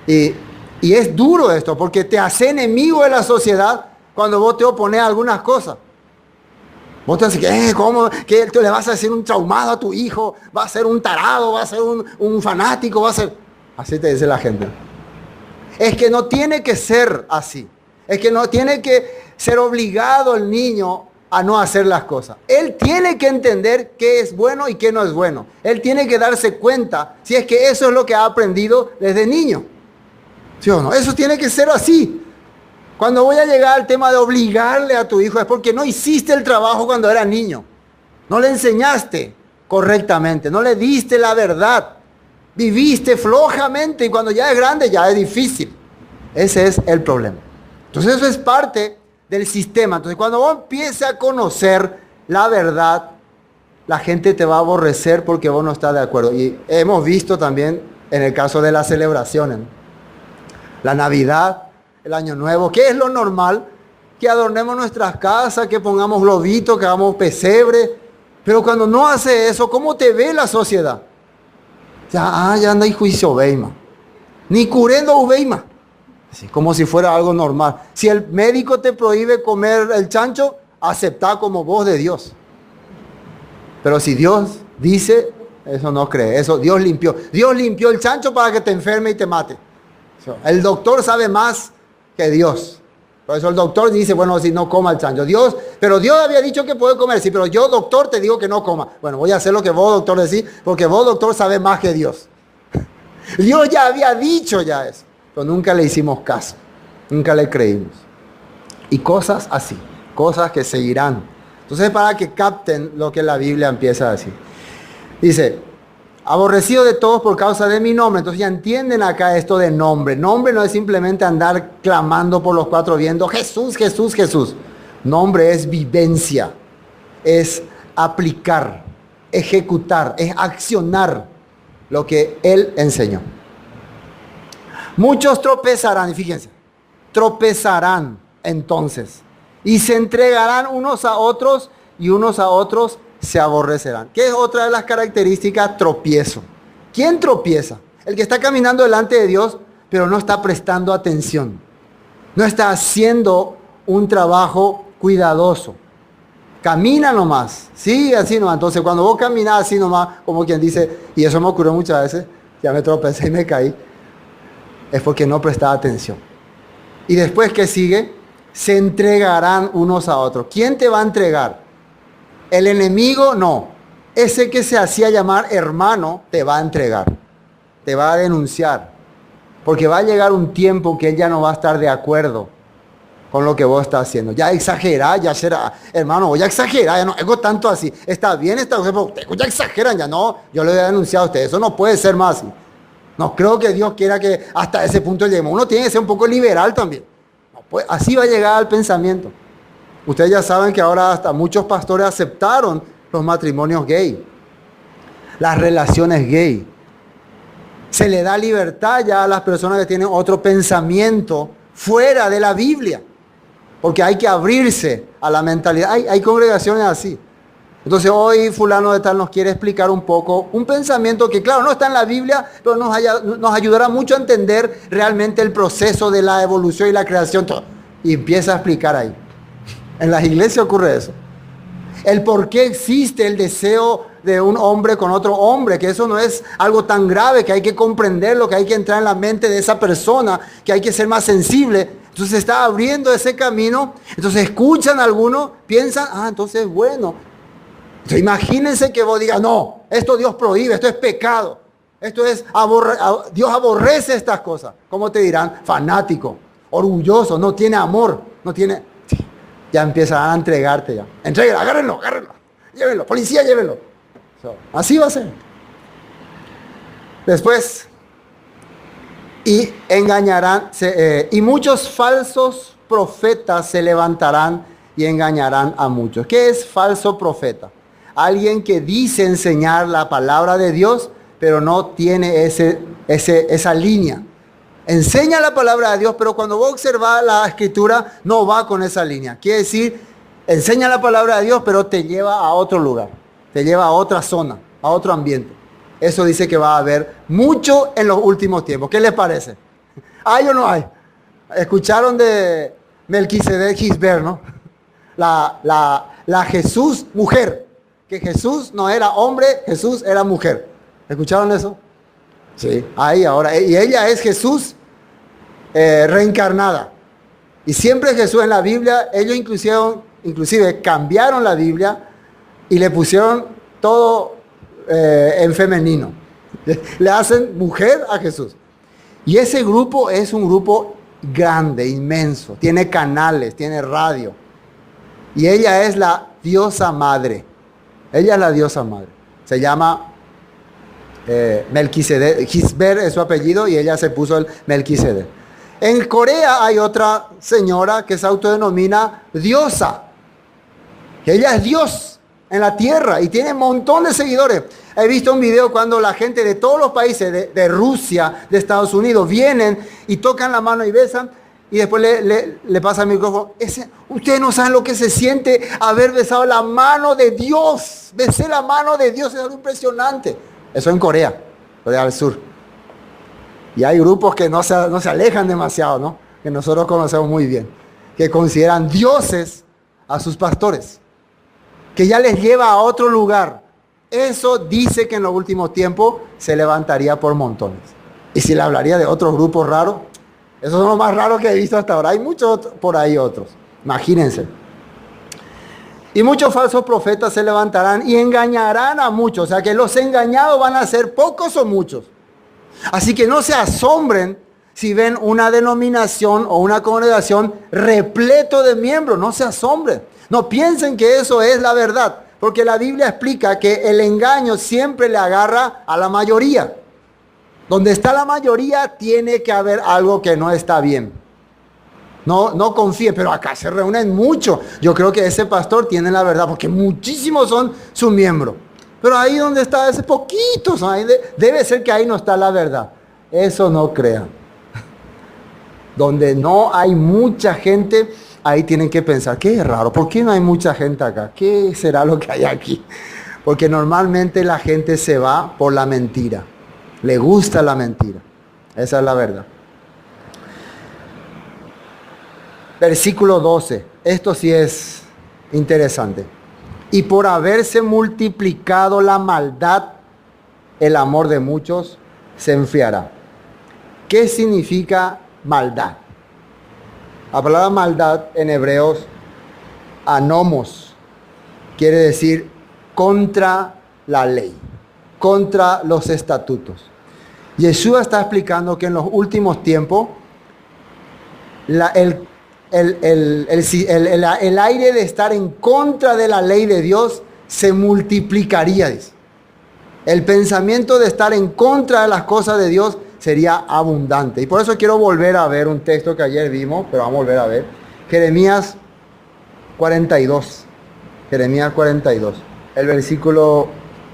D: Y es duro esto porque te hace enemigo de la sociedad cuando vos te opones a algunas cosas. Vos te decís, ¿cómo? ¿Que tú le vas a decir un traumado a tu hijo? ¿Va a ser un tarado? ¿Va a ser un fanático? ¿Va a ser...? Así te dice la gente. Es que no tiene que ser así. Es que no tiene que ser obligado el niño a no hacer las cosas. Él tiene que entender qué es bueno y qué no es bueno. Él tiene que darse cuenta si es que eso es lo que ha aprendido desde niño. ¿Sí o no? Eso tiene que ser así. Cuando voy a llegar al tema de obligarle a tu hijo es porque no hiciste el trabajo cuando era niño. No le enseñaste correctamente. No le diste la verdad. Viviste flojamente y cuando ya es grande ya es difícil. Ese es el problema. Entonces eso es parte del sistema. Entonces cuando vos empieces a conocer la verdad, la gente te va a aborrecer porque vos no estás de acuerdo. Y hemos visto también en el caso de las celebraciones, ¿no? La Navidad, el Año Nuevo, ¿qué es lo normal? Que adornemos nuestras casas, que pongamos globitos, que hagamos pesebre. Pero cuando no hace eso, ¿cómo te ve la sociedad? Ya anda y juicio veima. Ni curendo veima. Así, como si fuera algo normal. Si el médico te prohíbe comer el chancho, acepta como voz de Dios. Pero si Dios dice, eso no cree. Eso Dios limpió. Dios limpió el chancho para que te enferme y te mate. El doctor sabe más que Dios. Por eso el doctor dice, bueno, si no coma el chancho. Pero Dios había dicho que puede comer. Sí, pero yo, doctor, te digo que no coma. Bueno, voy a hacer lo que vos, doctor, decís, porque vos, doctor, sabe más que Dios. Dios ya había dicho ya eso. Pero nunca le hicimos caso. Nunca le creímos. Y cosas así. Cosas que seguirán. Entonces, para que capten lo que la Biblia empieza a decir. Dice, aborrecido de todos por causa de mi nombre. Entonces ya entienden acá esto de nombre. Nombre no es simplemente andar clamando por los cuatro vientos, Jesús, Jesús, Jesús. Nombre es vivencia, es aplicar, ejecutar, es accionar lo que Él enseñó. Muchos tropezarán, y fíjense, tropezarán entonces, y se entregarán unos a otros, y unos a otros se aborrecerán. ¿Qué es otra de las características? Tropiezo. ¿Quién tropieza? El que está caminando delante de Dios, pero no está prestando atención. No está haciendo un trabajo cuidadoso. Camina nomás. Sí, así nomás. Entonces, cuando vos caminas así nomás, como quien dice, y eso me ocurrió muchas veces, ya me tropecé y me caí, es porque no prestaba atención. Y después, ¿qué sigue? Se entregarán unos a otros. ¿Quién te va a entregar? El enemigo no. Ese que se hacía llamar hermano te va a entregar. Te va a denunciar. Porque va a llegar un tiempo que él ya no va a estar de acuerdo con lo que vos estás haciendo. Ya exagerá, ya será. Hermano, voy a exagerar, ya no hago tanto así. Está bien, pero ustedes ya exageran, ya no. Yo le he denunciado a ustedes. Eso no puede ser más así. No creo que Dios quiera que hasta ese punto lleguemos. Uno tiene que ser un poco liberal también. No puede, así va a llegar al pensamiento. Ustedes ya saben que ahora hasta muchos pastores aceptaron los matrimonios gay, las relaciones gay. Se le da libertad ya a las personas que tienen otro pensamiento fuera de la Biblia, porque hay que abrirse a la mentalidad. Hay congregaciones así. Entonces hoy fulano de tal nos quiere explicar un poco un pensamiento que claro no está en la Biblia, pero nos ayudará mucho a entender realmente el proceso de la evolución y la creación. Y empieza a explicar ahí. En las iglesias ocurre eso. El por qué existe el deseo de un hombre con otro hombre, que eso no es algo tan grave, que hay que comprenderlo, que hay que entrar en la mente de esa persona, que hay que ser más sensible. Entonces se está abriendo ese camino. Entonces escuchan a algunos, piensan, entonces bueno. Entonces imagínense que vos digas, no, esto Dios prohíbe, esto es pecado. Esto es, Dios aborrece estas cosas. ¿Cómo te dirán? Fanático, orgulloso, no tiene amor, no tiene... Ya empiezan a entregarte ya. Entrégalo, agárrenlo, llévenlo, policía, llévenlo. Así va a ser. Después, y engañarán, y muchos falsos profetas se levantarán y engañarán a muchos. ¿Qué es falso profeta? Alguien que dice enseñar la palabra de Dios, pero no tiene esa línea. Enseña la palabra de Dios, pero cuando vos observas la escritura, no va con esa línea. Quiere decir, enseña la palabra de Dios, pero te lleva a otro lugar, te lleva a otra zona, a otro ambiente. Eso dice que va a haber mucho en los últimos tiempos. ¿Qué les parece? ¿Hay o no hay? Escucharon de Melquisedec Gisbert, ¿no? La Jesús mujer. Que Jesús no era hombre, Jesús era mujer. ¿Escucharon eso? Sí, ahí ahora. Y ella es Jesús reencarnada. Y siempre Jesús en la Biblia, ellos inclusive cambiaron la Biblia y le pusieron todo en femenino. Le hacen mujer a Jesús. Y ese grupo es un grupo grande, inmenso. Tiene canales, tiene radio. Y ella es la diosa madre. Ella es la diosa madre. Se llama Melquisedec. Gisbert es su apellido y ella se puso el Melquisedec. En Corea hay otra señora que se autodenomina diosa. Ella es Dios en la tierra y tiene un montón de seguidores. He visto un video cuando la gente de todos los países, de Rusia, de Estados Unidos, vienen y tocan la mano y besan. Y después le pasa el micrófono. Ustedes no saben lo que se siente haber besado la mano de Dios. Besé la mano de Dios, es algo impresionante. Eso en Corea del Sur. Y hay grupos que no se alejan demasiado, ¿no? Que nosotros conocemos muy bien. Que consideran dioses a sus pastores. Que ya les lleva a otro lugar. Eso dice que en los últimos tiempos se levantaría por montones. Y si le hablaría de otros grupos raros, esos son los más raros que he visto hasta ahora. Hay muchos por ahí otros. Imagínense. Y muchos falsos profetas se levantarán y engañarán a muchos. O sea que los engañados van a ser pocos o muchos. Así que no se asombren si ven una denominación o una congregación repleto de miembros. No se asombren. No piensen que eso es la verdad. Porque la Biblia explica que el engaño siempre le agarra a la mayoría. Donde está la mayoría tiene que haber algo que no está bien. No confíen, pero acá se reúnen muchos. Yo creo que ese pastor tiene la verdad, porque muchísimos son sus miembros. Pero ahí donde está ese poquitos, debe ser que ahí no está la verdad. Eso no crean. Donde no hay mucha gente, ahí tienen que pensar, qué raro, ¿por qué no hay mucha gente acá? ¿Qué será lo que hay aquí? Porque normalmente la gente se va por la mentira. Le gusta la mentira. Esa es la verdad. Versículo 12. Esto sí es interesante. Y por haberse multiplicado la maldad, el amor de muchos se enfriará. ¿Qué significa maldad? La palabra maldad en hebreos, anomos, quiere decir contra la ley, contra los estatutos. Yeshua está explicando que en los últimos tiempos el aire de estar en contra de la ley de Dios se multiplicaría, dice. El pensamiento de estar en contra de las cosas de Dios sería abundante. Y por eso quiero volver a ver un texto que ayer vimos, pero vamos a volver a ver. Jeremías 42. Jeremías 42. El versículo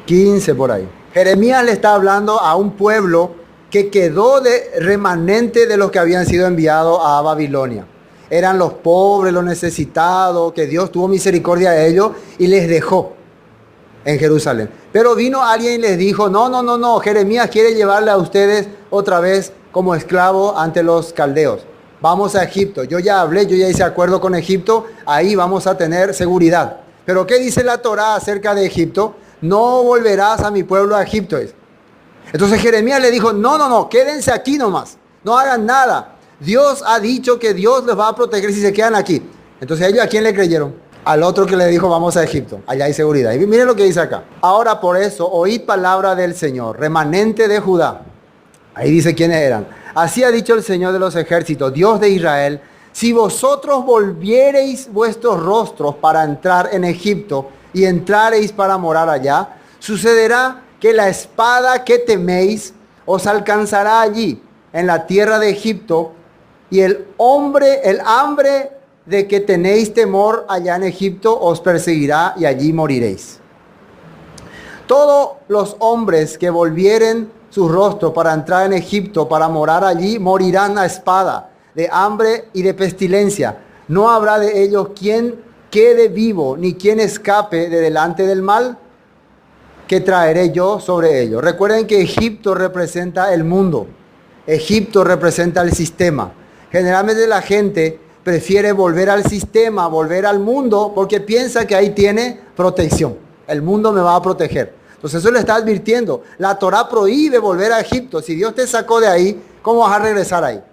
D: 15 por ahí. Jeremías le está hablando a un pueblo que quedó de remanente de los que habían sido enviados a Babilonia. Eran los pobres, los necesitados, que Dios tuvo misericordia de ellos y les dejó en Jerusalén. Pero vino alguien y les dijo, no, Jeremías quiere llevarle a ustedes otra vez como esclavo ante los caldeos. Vamos a Egipto. Yo ya hablé, yo ya hice acuerdo con Egipto, ahí vamos a tener seguridad. Pero ¿qué dice la Torá acerca de Egipto? No volverás a mi pueblo a Egipto. Entonces Jeremías le dijo, no, quédense aquí nomás, no hagan nada. Dios ha dicho que Dios les va a proteger si se quedan aquí. Entonces ellos, ¿a quién le creyeron? Al otro que le dijo, vamos a Egipto, allá hay seguridad. Y miren lo que dice acá. Ahora por eso, oíd palabra del Señor, remanente de Judá. Ahí dice quiénes eran. Así ha dicho el Señor de los ejércitos, Dios de Israel, si vosotros volviereis vuestros rostros para entrar en Egipto y entrareis para morar allá, sucederá que la espada que teméis os alcanzará allí, en la tierra de Egipto, y el hambre de que tenéis temor allá en Egipto os perseguirá y allí moriréis. Todos los hombres que volvieren su rostro para entrar en Egipto, para morar allí, morirán a espada, de hambre y de pestilencia. No habrá de ellos quien quede vivo, ni quien escape de delante del mal que traeré yo sobre ellos. Recuerden que Egipto representa el mundo. Egipto representa el sistema. Generalmente la gente prefiere volver al sistema, volver al mundo, porque piensa que ahí tiene protección. El mundo me va a proteger. Entonces eso le está advirtiendo. La Torá prohíbe volver a Egipto. Si Dios te sacó de ahí, ¿cómo vas a regresar ahí?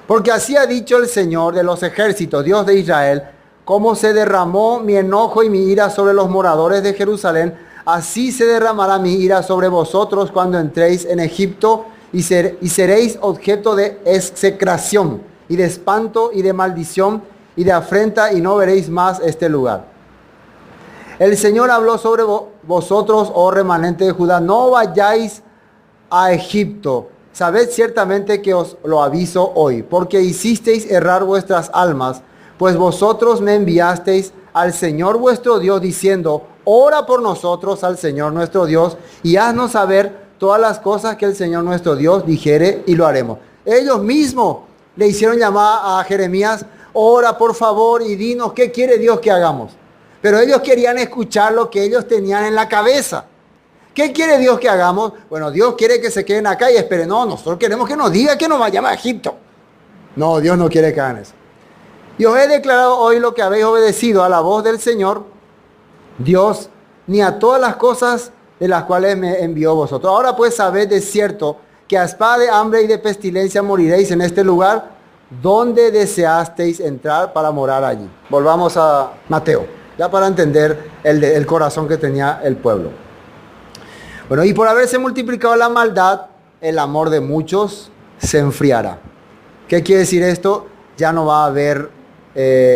D: Porque así ha dicho el Señor de los ejércitos, Dios de Israel, cómo se derramó mi enojo y mi ira sobre los moradores de Jerusalén, así se derramará mi ira sobre vosotros cuando entréis en Egipto y seréis objeto de execración y de espanto y de maldición y de afrenta y no veréis más este lugar. El Señor habló sobre vosotros, oh remanente de Judá, no vayáis a Egipto. Sabed ciertamente que os lo aviso hoy, porque hicisteis errar vuestras almas, pues vosotros me enviasteis al Señor vuestro Dios diciendo, ora por nosotros al Señor nuestro Dios y haznos saber todas las cosas que el Señor nuestro Dios dijere y lo haremos. Ellos mismos le hicieron llamar a Jeremías, ora por favor y dinos qué quiere Dios que hagamos. Pero ellos querían escuchar lo que ellos tenían en la cabeza. ¿Qué quiere Dios que hagamos? Bueno, Dios quiere que se queden acá y esperen. No, nosotros queremos que nos diga que nos vayamos a Egipto. No, Dios no quiere que hagan eso. Y os he declarado hoy lo que habéis obedecido a la voz del Señor, Dios, ni a todas las cosas de las cuales me envió vosotros. Ahora pues sabed de cierto que a espada de hambre y de pestilencia moriréis en este lugar donde deseasteis entrar para morar allí. Volvamos a Mateo, ya para entender el corazón que tenía el pueblo. Bueno, y por haberse multiplicado la maldad, el amor de muchos se enfriará. ¿Qué quiere decir esto? Ya no va a haber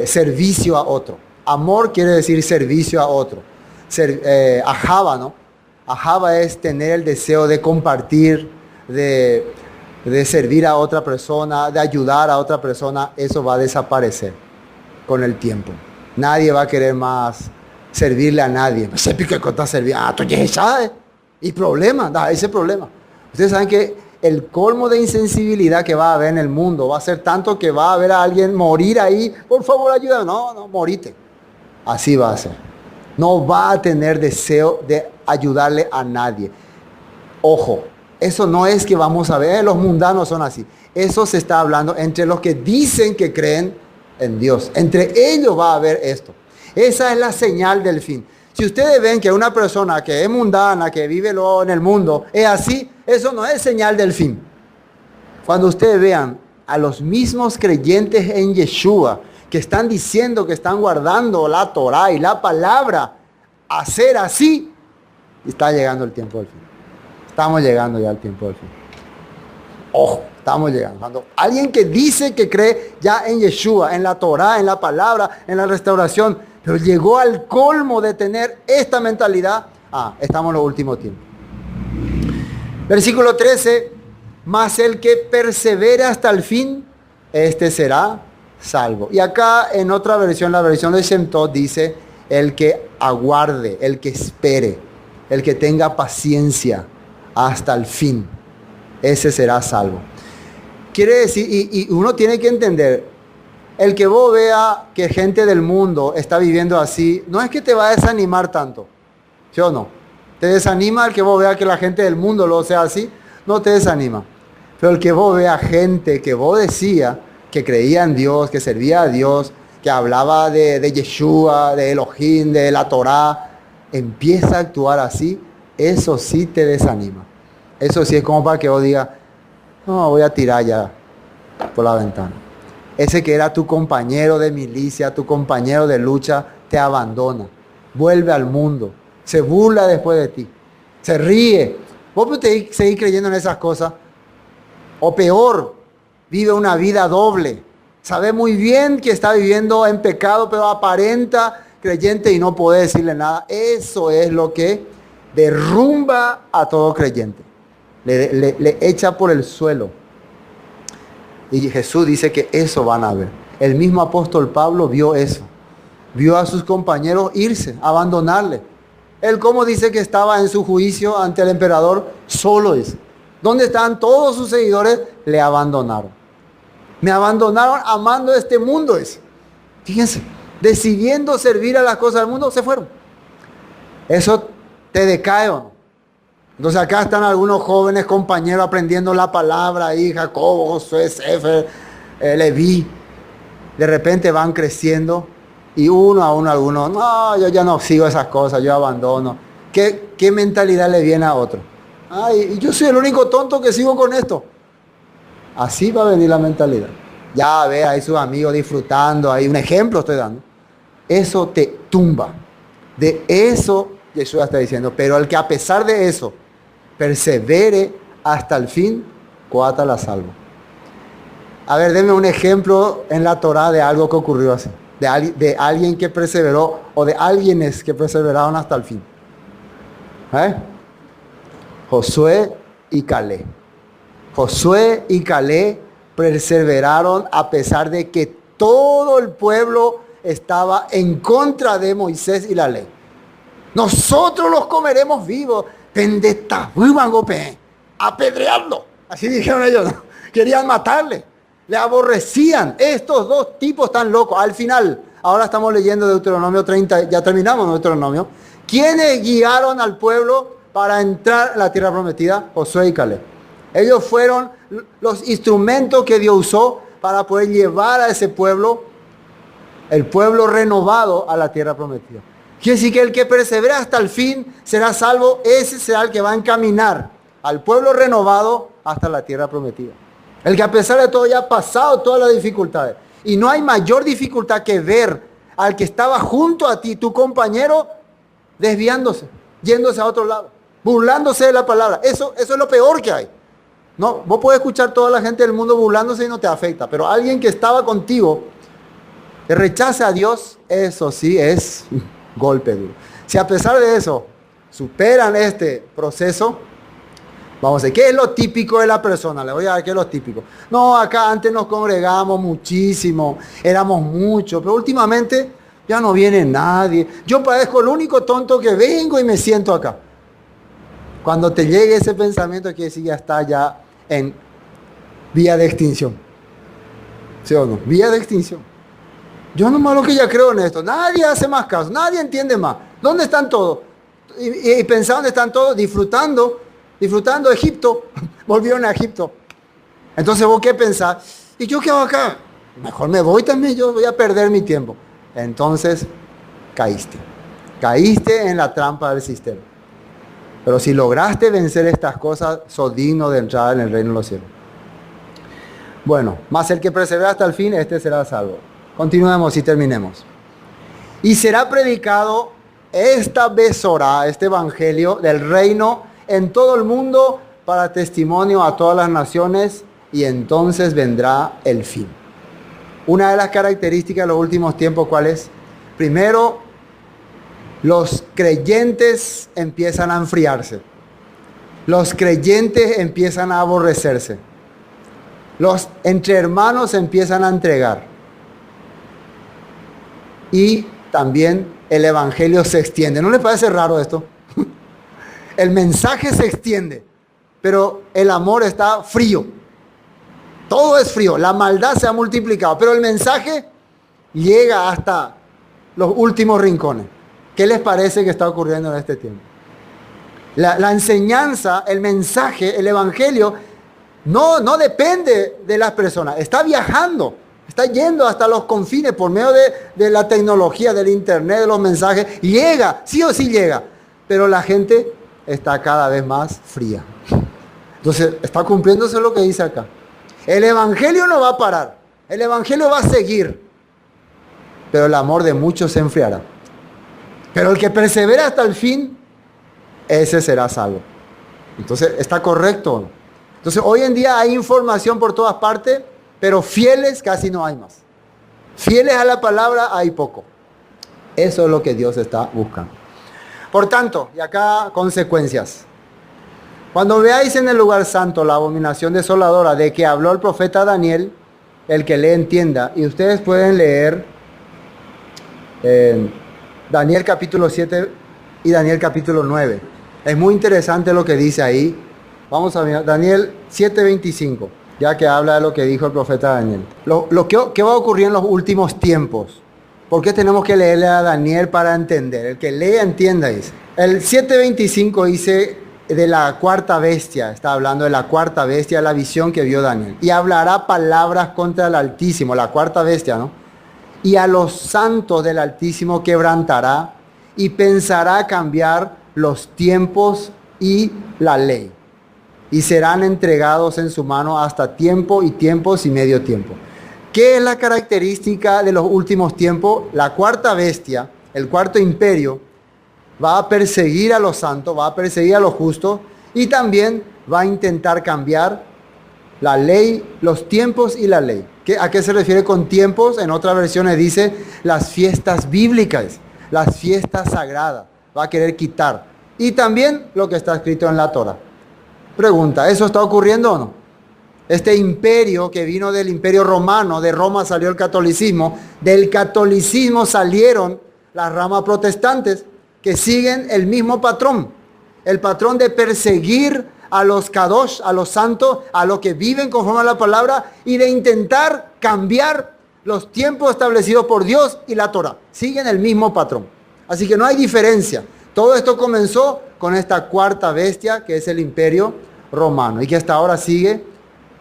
D: servicio a otro. Amor quiere decir servicio a otro. Ahava, ¿no? Ahava es tener el deseo de compartir, de servir a otra persona, de ayudar a otra persona. Eso va a desaparecer con el tiempo. Nadie va a querer más servirle a nadie. Se pica con servir. Tú ya sabes. Y problema, ese problema. Ustedes saben que el colmo de insensibilidad que va a haber en el mundo va a ser tanto que va a haber a alguien morir ahí. Por favor, ayúdame. No, morite. Así va a ser. No va a tener deseo de ayudarle a nadie. Ojo, eso no es que vamos a ver, los mundanos son así. Eso se está hablando entre los que dicen que creen en Dios. Entre ellos va a haber esto. Esa es la señal del fin. Si ustedes ven que una persona que es mundana, que vive luego en el mundo, es así, eso no es señal del fin. Cuando ustedes vean a los mismos creyentes en Yeshua, que están diciendo que están guardando la Torá y la palabra, hacer así, está llegando el tiempo del fin. Estamos llegando ya al tiempo del fin. Ojo, estamos llegando. Cuando alguien que dice que cree ya en Yeshua, en la Torá, en la palabra, en la restauración, pero llegó al colmo de tener esta mentalidad, estamos en los últimos tiempos. Versículo 13, mas el que persevere hasta el fin, este será salvo. Y acá en otra versión, la versión de Shem Tov, dice, el que aguarde, el que espere, el que tenga paciencia hasta el fin, ese será salvo. Quiere decir, y uno tiene que entender, el que vos vea que gente del mundo está viviendo así, no es que te va a desanimar tanto, ¿sí o no? Te desanima el que vos vea que la gente del mundo lo sea así, no te desanima. Pero el que vos vea gente que vos decía que creía en Dios, que servía a Dios, que hablaba de Yeshua, de Elohim, de la Torá, empieza a actuar así, eso sí te desanima. Eso sí es como para que vos digas, no, voy a tirar ya. por la ventana. Ese que era tu compañero de milicia, tu compañero de lucha, te abandona. Vuelve al mundo. Se burla después de ti. Se ríe. Vos te seguís creyendo en esas cosas. O peor, vive una vida doble. Sabe muy bien que está viviendo en pecado, pero aparenta creyente y no puede decirle nada. Eso es lo que derrumba a todo creyente. Le echa por el suelo. Y Jesús dice que eso van a ver. El mismo apóstol Pablo vio eso. Vio a sus compañeros irse, abandonarle. Él, como dice que estaba en su juicio ante el emperador, solo es. ¿Dónde estaban todos sus seguidores? Le abandonaron. Me abandonaron amando este mundo. Fíjense, decidiendo servir a las cosas del mundo, se fueron. Eso te decae, ¿o no? Entonces acá están algunos jóvenes compañeros aprendiendo la palabra ahí, Jacobo, Josué, Sefer, Leví. De repente van creciendo y uno a uno algunos, no, yo ya no sigo esas cosas, yo abandono. ¿Qué mentalidad le viene a otro? Ay, yo soy el único tonto que sigo con esto. Así va a venir la mentalidad. Ya ve ahí sus amigos disfrutando, ahí un ejemplo estoy dando. Eso te tumba. De eso Jesús está diciendo, pero el que a pesar de eso persevere hasta el fin, coata la salvo. A ver, denme un ejemplo en la Torá de algo que ocurrió así. De alguien que perseveró o de alguienes que perseveraron hasta el fin. Josué y Caleb. Josué y Caleb perseveraron a pesar de que todo el pueblo estaba en contra de Moisés y la ley. Nosotros los comeremos vivos. Pendeta, apedrearlo. Así dijeron ellos, ¿no? Querían matarle. Le aborrecían. Estos dos tipos están locos. Al final, ahora estamos leyendo Deuteronomio 30, ya terminamos Deuteronomio. ¿Quiénes guiaron al pueblo para entrar a la tierra prometida? Josué y Caleb. Ellos fueron los instrumentos que Dios usó para poder llevar a ese pueblo, el pueblo renovado, a la tierra prometida. Quiere decir que el que persevera hasta el fin será salvo. Ese será el que va a encaminar al pueblo renovado hasta la tierra prometida. El que a pesar de todo ya ha pasado todas las dificultades. Y no hay mayor dificultad que ver al que estaba junto a ti, tu compañero, desviándose, yéndose a otro lado, burlándose de la palabra. Eso es lo peor que hay. No, vos podés escuchar toda la gente del mundo burlándose y no te afecta. Pero alguien que estaba contigo, que rechaza a Dios, eso sí es golpe duro. Si a pesar de eso superan este proceso, vamos a ver, ¿qué es lo típico de la persona? Le voy a dar qué es lo típico. No, acá antes nos congregamos muchísimo, éramos muchos, pero últimamente ya no viene nadie. Yo parezco el único tonto que vengo y me siento acá. Cuando te llegue ese pensamiento, quiere decir ya está ya en vía de extinción. ¿Sí o no? Vía de extinción. Yo nomás lo que ya creo en esto. Nadie hace más caso, nadie entiende más. ¿Dónde están todos? Y pensá dónde están todos, disfrutando de Egipto. Volvieron a Egipto. Entonces vos qué pensás, ¿y yo qué hago acá? Mejor me voy también, yo voy a perder mi tiempo. Entonces caíste en la trampa del sistema. Pero si lograste vencer estas cosas, sos digno de entrar en el reino de los cielos. Bueno, más el que persevera hasta el fin, este será salvo. Continuemos y terminemos. Y será predicado esta besora, este evangelio del reino en todo el mundo para testimonio a todas las naciones, y entonces vendrá el fin. Una de las características de los últimos tiempos, ¿cuál es? Primero, los creyentes empiezan a enfriarse. Los creyentes empiezan a aborrecerse. Los entre hermanos empiezan a entregar. Y también el evangelio se extiende. ¿No les parece raro esto? El mensaje se extiende, pero el amor está frío. Todo es frío. La maldad se ha multiplicado, pero el mensaje llega hasta los últimos rincones. ¿Qué les parece que está ocurriendo en este tiempo? La enseñanza, el mensaje, el evangelio, no depende de las personas. Está viajando, está yendo hasta los confines por medio de la tecnología, del internet, de los mensajes. Llega, sí o sí llega. Pero la gente está cada vez más fría. Entonces, está cumpliéndose lo que dice acá. El evangelio no va a parar. El evangelio va a seguir. Pero el amor de muchos se enfriará. Pero el que persevera hasta el fin, ese será salvo. Entonces, ¿está correcto o no? Entonces, hoy en día hay información por todas partes, pero fieles casi no hay más. Fieles a la palabra hay poco. Eso es lo que Dios está buscando. Por tanto, y acá consecuencias. Cuando veáis en el lugar santo la abominación desoladora de que habló el profeta Daniel, el que le entienda, y ustedes pueden leer Daniel capítulo 7 y Daniel capítulo 9. Es muy interesante lo que dice ahí. Vamos a ver, Daniel 7:25, ya que habla de lo que dijo el profeta Daniel. ¿Qué va a ocurrir en los últimos tiempos? ¿Por qué tenemos que leerle a Daniel para entender? El que lea, entienda, dice. El 7:25 dice de la cuarta bestia, está hablando de la cuarta bestia, la visión que vio Daniel. Y hablará palabras contra el Altísimo, la cuarta bestia, ¿no? Y a los santos del Altísimo quebrantará y pensará cambiar los tiempos y la ley. Y serán entregados en su mano hasta tiempo y tiempos y medio tiempo. ¿Qué es la característica de los últimos tiempos? La cuarta bestia, el cuarto imperio, va a perseguir a los santos, va a perseguir a los justos y también va a intentar cambiar la ley, los tiempos y la ley. ¿A qué se refiere con tiempos? En otras versiones dice las fiestas bíblicas, las fiestas sagradas. Va a querer quitar. Y también lo que está escrito en la Torah. Pregunta, ¿eso está ocurriendo o no? Este imperio que vino del imperio romano, de Roma salió el catolicismo, del catolicismo salieron las ramas protestantes que siguen el mismo patrón, el patrón de perseguir a los kadosh, a los santos, a los que viven conforme a la palabra y de intentar cambiar los tiempos establecidos por Dios y la Torah. Siguen el mismo patrón. Así que no hay diferencia. Todo esto comenzó con esta cuarta bestia que es el imperio romano y que hasta ahora sigue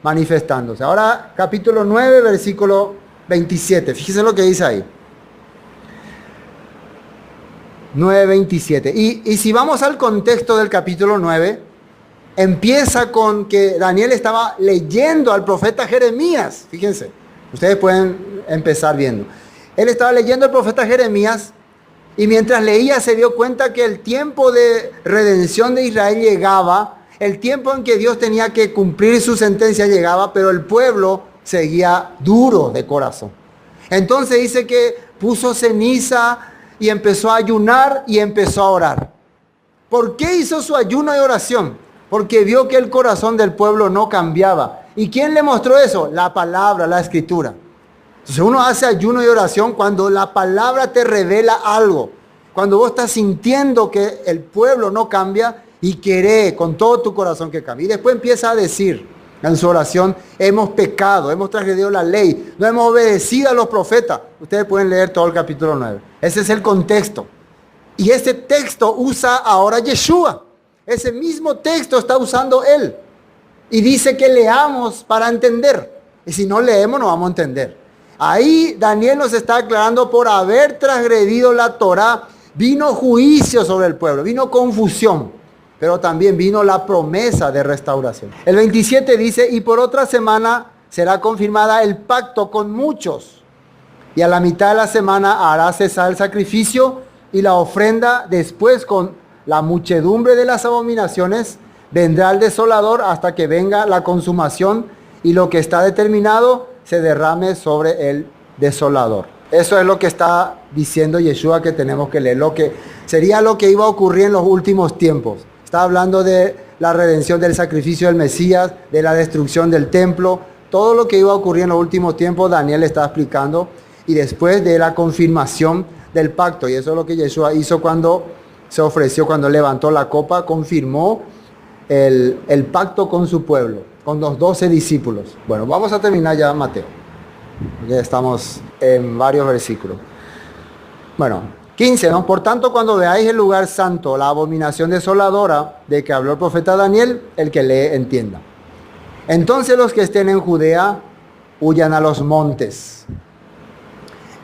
D: manifestándose. Ahora capítulo 9, versículo 27. Fíjese lo que dice ahí. 9:27. Y si vamos al contexto del capítulo 9, empieza con que Daniel estaba leyendo al profeta Jeremías. Fíjense, ustedes pueden empezar viendo. Él estaba leyendo al profeta Jeremías y mientras leía se dio cuenta que el tiempo de redención de Israel llegaba, el tiempo en que Dios tenía que cumplir su sentencia llegaba, pero el pueblo seguía duro de corazón. Entonces dice que puso ceniza y empezó a ayunar y empezó a orar. ¿Por qué hizo su ayuno y oración? Porque vio que el corazón del pueblo no cambiaba. ¿Y quién le mostró eso? La palabra, la escritura. Entonces uno hace ayuno y oración cuando la palabra te revela algo. Cuando vos estás sintiendo que el pueblo no cambia y querés con todo tu corazón que cambie. Y después empieza a decir en su oración, hemos pecado, hemos transgredido la ley, no hemos obedecido a los profetas. Ustedes pueden leer todo el capítulo 9. Ese es el contexto. Y ese texto usa ahora Yeshua. Ese mismo texto está usando él. Y dice que leamos para entender. Y si no leemos no vamos a entender. Ahí Daniel nos está aclarando por haber transgredido la Torá. Vino juicio sobre el pueblo, vino confusión. Pero también vino la promesa de restauración. El 27 dice, y por otra semana será confirmada el pacto con muchos. Y a la mitad de la semana hará cesar el sacrificio y la ofrenda. Después con la muchedumbre de las abominaciones vendrá el desolador hasta que venga la consumación y lo que está determinado se derrame sobre el desolador. Eso es lo que está diciendo Yeshua que tenemos que leer. Lo que sería lo que iba a ocurrir en los últimos tiempos. Está hablando de la redención del sacrificio del Mesías, de la destrucción del templo. Todo lo que iba a ocurrir en los últimos tiempos Daniel está explicando. Y después de la confirmación del pacto. Y eso es lo que Yeshua hizo cuando se ofreció, cuando levantó la copa. Confirmó el pacto con su pueblo, con los 12 discípulos. Bueno, vamos a terminar ya Mateo. Ya estamos en varios versículos. Bueno, 15, ¿no? Por tanto, cuando veáis el lugar santo, la abominación desoladora de que habló el profeta Daniel, el que lee entienda. Entonces los que estén en Judea huyan a los montes.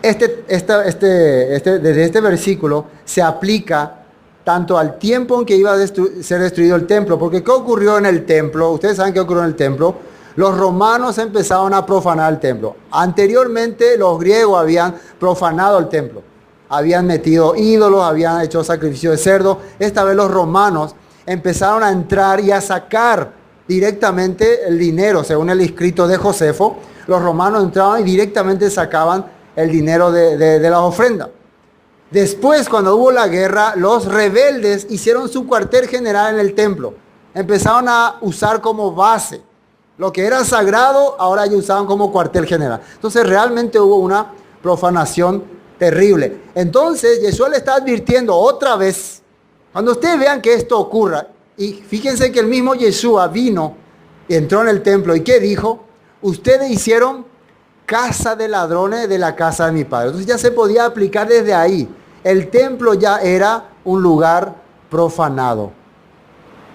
D: Desde este versículo se aplica tanto al tiempo en que iba a ser destruido el templo. Porque ¿qué ocurrió en el templo? Ustedes saben qué ocurrió en el templo. Los romanos empezaron a profanar el templo. Anteriormente los griegos habían profanado el templo. Habían metido ídolos, habían hecho sacrificio de cerdo. Esta vez los romanos empezaron a entrar y a sacar directamente el dinero, según el escrito de Josefo. Los romanos entraban y directamente sacaban el dinero de la ofrenda. Después, cuando hubo la guerra, los rebeldes hicieron su cuartel general en el templo. Empezaron a usar como base lo que era sagrado, ahora ya usaban como cuartel general. Entonces realmente hubo una profanación terrible. Entonces Yeshua le está advirtiendo otra vez, cuando ustedes vean que esto ocurra, y fíjense que el mismo Yeshua vino y entró en el templo, ¿y qué dijo? Ustedes hicieron casa de ladrones de la casa de mi padre. Entonces ya se podía aplicar desde ahí. El templo ya era un lugar profanado.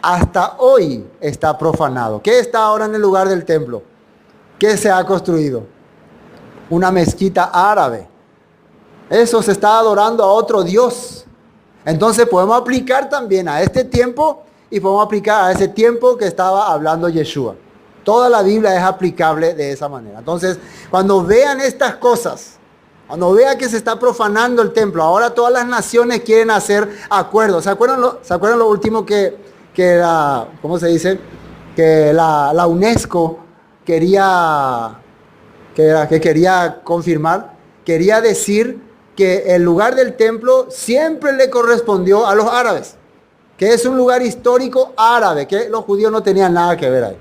D: Hasta hoy está profanado. ¿Qué está ahora en el lugar del templo? ¿Qué se ha construido? Una mezquita árabe. Eso se está adorando a otro Dios. Entonces podemos aplicar también a este tiempo y podemos aplicar a ese tiempo que estaba hablando Yeshua. Toda la Biblia es aplicable de esa manera. Entonces, cuando vean estas cosas, cuando vean que se está profanando el templo, ahora todas las naciones quieren hacer acuerdos. ¿Se acuerdan lo último que ¿cómo se dice? Que la UNESCO quería confirmar? Quería decir que el lugar del templo siempre le correspondió a los árabes, que es un lugar histórico árabe, que los judíos no tenían nada que ver ahí.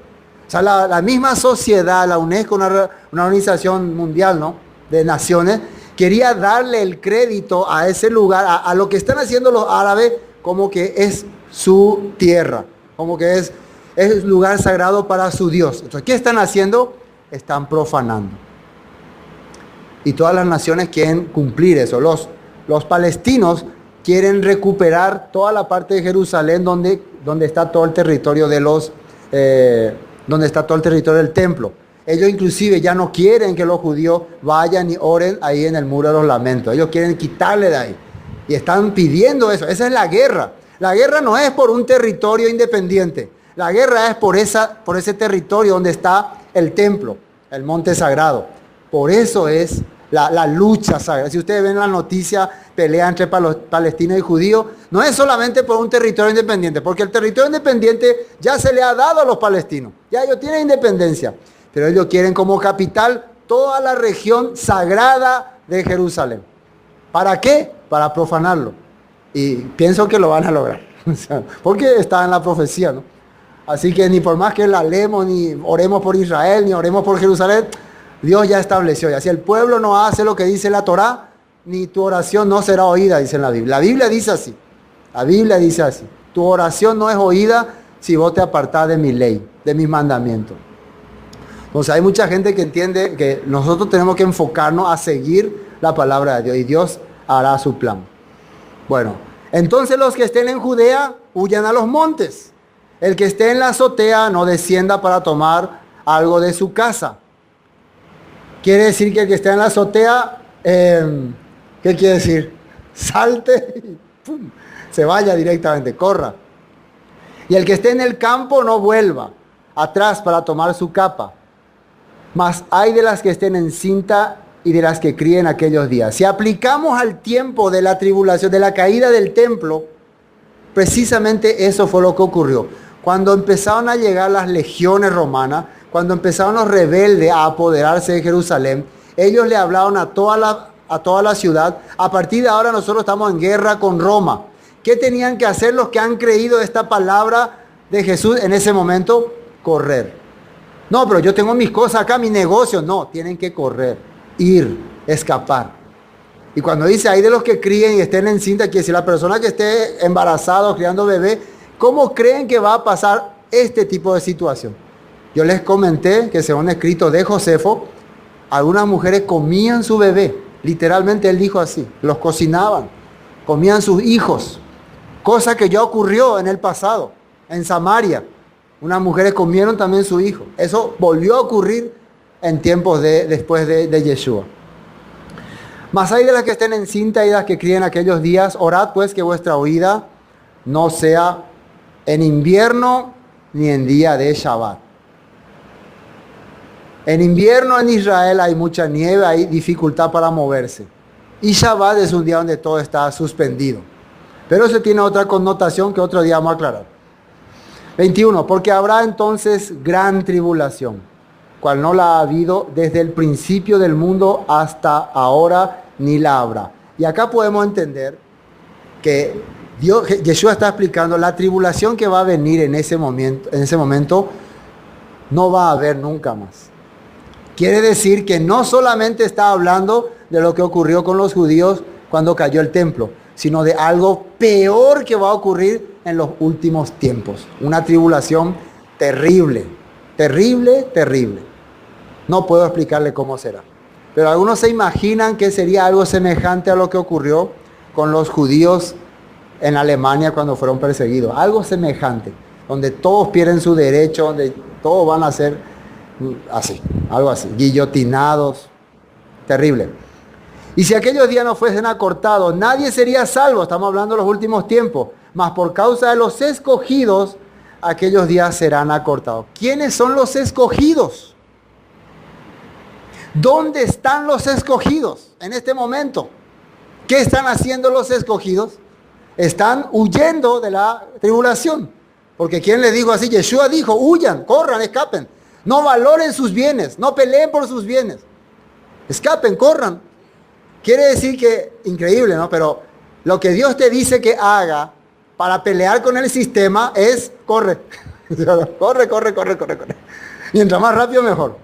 D: O sea, la misma sociedad, la UNESCO, una organización mundial, ¿no?, de naciones, quería darle el crédito a ese lugar, a lo que están haciendo los árabes, como que es su tierra, como que es lugar sagrado para su Dios. Entonces, ¿qué están haciendo? Están profanando. Y todas las naciones quieren cumplir eso. Los palestinos quieren recuperar toda la parte de Jerusalén donde está todo el territorio donde está todo el territorio del templo. Ellos inclusive ya no quieren que los judíos vayan y oren ahí en el muro de los lamentos. Ellos quieren quitarle de ahí. Y están pidiendo eso. Esa es la guerra. La guerra no es por un territorio independiente. La guerra es por ese territorio donde está el templo, el monte sagrado. Por eso es la lucha sagrada. Si ustedes ven la noticia, pelea entre palestinos y judíos, no es solamente por un territorio independiente, porque el territorio independiente ya se le ha dado a los palestinos. Ya ellos tienen independencia, pero ellos quieren como capital toda la región sagrada de Jerusalén. ¿Para qué? Para profanarlo. Y pienso que lo van a lograr. Porque está en la profecía, ¿no? Así que ni por más que la leemos, ni oremos por Israel, ni oremos por Jerusalén, Dios ya estableció. Y si el pueblo no hace lo que dice la Torá, ni tu oración no será oída, dice en la Biblia. La Biblia dice así. La Biblia dice así. Tu oración no es oída si vos te apartás de mi ley, de mis mandamientos. Entonces hay mucha gente que entiende que nosotros tenemos que enfocarnos a seguir la palabra de Dios y Dios hará su plan. Bueno, entonces los que estén en Judea huyan a los montes. El que esté en la azotea no descienda para tomar algo de su casa. Quiere decir que el que esté en la azotea, ¿qué quiere decir? Salte y ¡pum!, se vaya directamente, corra. Y el que esté en el campo no vuelva atrás para tomar su capa. Mas hay de las que estén en cinta y de las que críen aquellos días. Si aplicamos al tiempo de la tribulación, de la caída del templo, precisamente eso fue lo que ocurrió. Cuando empezaron a llegar las legiones romanas, cuando empezaron los rebeldes a apoderarse de Jerusalén, ellos le hablaron a toda la ciudad. A partir de ahora nosotros estamos en guerra con Roma. ¿Qué tenían que hacer los que han creído esta palabra de Jesús en ese momento? Correr. No, pero yo tengo mis cosas acá, mi negocio. No, tienen que correr, ir, escapar. Y cuando dice ahí de los que críen y estén en cinta, quiere decir la persona que esté embarazada o criando bebé, ¿cómo creen que va a pasar este tipo de situación? Yo les comenté que según escrito de Josefo, algunas mujeres comían su bebé. Literalmente él dijo así, los cocinaban, comían sus hijos. Cosa que ya ocurrió en el pasado, en Samaria. Unas mujeres comieron también su hijo. Eso volvió a ocurrir en tiempos después de Yeshua. Mas hay de las que estén en cinta y de las que críen aquellos días. Orad pues que vuestra huida no sea en invierno ni en día de Shabbat. En invierno en Israel hay mucha nieve, hay dificultad para moverse. Y Shabbat es un día donde todo está suspendido. Pero eso tiene otra connotación que otro día vamos a aclarar. 21. Porque habrá entonces gran tribulación, cual no la ha habido desde el principio del mundo hasta ahora, ni la habrá. Y acá podemos entender que Yeshua está explicando la tribulación que va a venir en ese momento no va a haber nunca más. Quiere decir que no solamente está hablando de lo que ocurrió con los judíos cuando cayó el templo, sino de algo peor que va a ocurrir en los últimos tiempos. Una tribulación terrible, terrible, terrible. No puedo explicarle cómo será. Pero algunos se imaginan que sería algo semejante a lo que ocurrió con los judíos en Alemania cuando fueron perseguidos. Algo semejante, donde todos pierden su derecho, donde todos van a ser así, algo así, guillotinados. Terrible. Y si aquellos días no fuesen acortados, nadie sería salvo. Estamos hablando de los últimos tiempos. Mas por causa de los escogidos, aquellos días serán acortados. ¿Quiénes son los escogidos? ¿Dónde están los escogidos en este momento? ¿Qué están haciendo los escogidos? Están huyendo de la tribulación. Porque ¿quién les dijo así? Yeshua dijo, huyan, corran, escapen. No valoren sus bienes, no peleen por sus bienes. Escapen, corran. Quiere decir que, increíble, ¿no? Pero lo que Dios te dice que haga para pelear con el sistema es corre. corre. Mientras más rápido, mejor.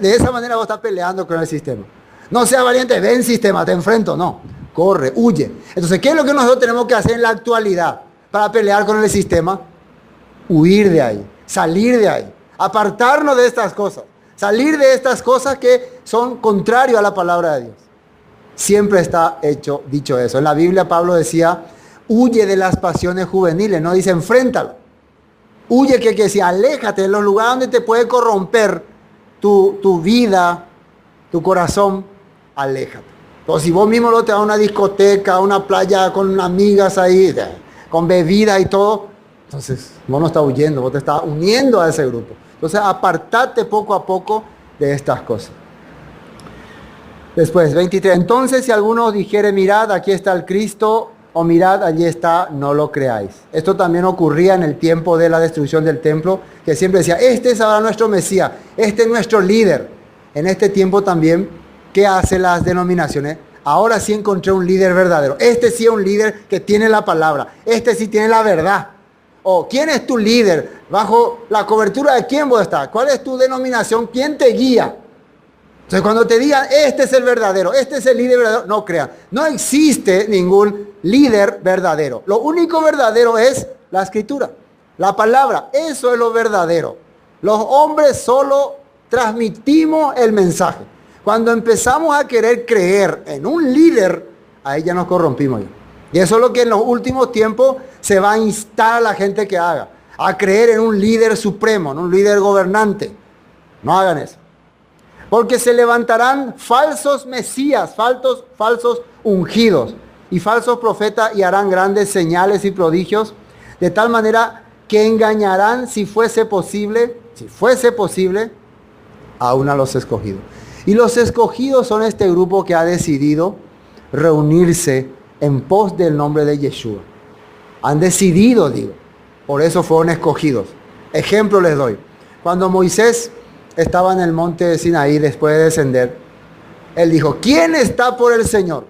D: De esa manera vos estás peleando con el sistema. No seas valiente, ven sistema, te enfrento. No, corre, huye. Entonces, ¿qué es lo que nosotros tenemos que hacer en la actualidad para pelear con el sistema? Huir de ahí, salir de ahí, apartarnos de estas cosas. Salir de estas cosas que son contrarias a la palabra de Dios. Siempre está dicho eso. En la Biblia Pablo decía, huye de las pasiones juveniles, no dice enfréntalo. Huye, que decía, aléjate de los lugares donde te puede corromper tu vida, tu corazón, aléjate. Entonces, si vos mismo no te vas a una discoteca, a una playa con amigas ahí, con bebida y todo, entonces vos no estás huyendo, vos te estás uniendo a ese grupo. Entonces, apartate poco a poco de estas cosas. Después, 23. Entonces, si alguno dijere, mirad, aquí está el Cristo, o mirad, allí está, no lo creáis. Esto también ocurría en el tiempo de la destrucción del templo, que siempre decía, este es ahora nuestro Mesías, este es nuestro líder. En este tiempo también, ¿qué hacen las denominaciones? Ahora sí encontré un líder verdadero. Este sí es un líder que tiene la palabra. Este sí tiene la verdad. O, ¿quién es tu líder? ¿Bajo la cobertura de quién vos estás? ¿Cuál es tu denominación? ¿Quién te guía? Entonces, cuando te digan, este es el verdadero, este es el líder verdadero, no crean. No existe ningún líder verdadero. Lo único verdadero es la escritura, la palabra. Eso es lo verdadero. Los hombres solo transmitimos el mensaje. Cuando empezamos a querer creer en un líder, ahí ya nos corrompimos. Y eso es lo que en los últimos tiempos se va a instar a la gente que haga. A creer en un líder supremo, en un líder gobernante. No hagan eso. Porque se levantarán falsos mesías, falsos ungidos y falsos profetas y harán grandes señales y prodigios, de tal manera que engañarán, si fuese posible, aún a los escogidos. Y los escogidos son este grupo que ha decidido reunirse en pos del nombre de Yeshua. Han decidido, digo, por eso fueron escogidos. Ejemplo les doy. Cuando Moisés estaba en el monte de Sinaí después de descender, él dijo, ¿quién está por el Señor?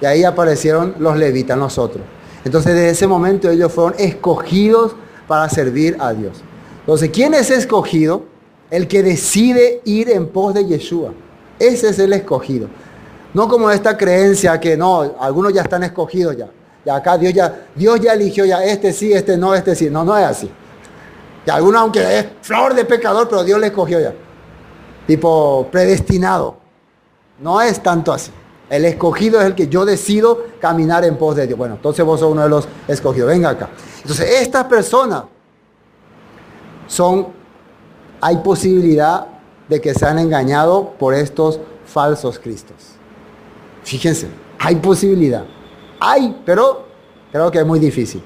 D: Y ahí aparecieron los levitas, nosotros. Entonces desde ese momento ellos fueron escogidos para servir a Dios. Entonces, ¿quién es escogido? El que decide ir en pos de Yeshua. Ese es el escogido. No como esta creencia que no, algunos ya están escogidos ya. Ya acá Dios ya eligió ya, este sí, este no, este sí. No, no es así. Y algunos, aunque es flor de pecador, pero Dios le escogió ya. Tipo predestinado. No es tanto así. El escogido es el que yo decido caminar en pos de Dios. Bueno, entonces vos sos uno de los escogidos. Venga acá. Entonces, estas personas hay posibilidad de que sean engañados por estos falsos cristos. Fíjense, hay posibilidad. Hay, pero creo que es muy difícil.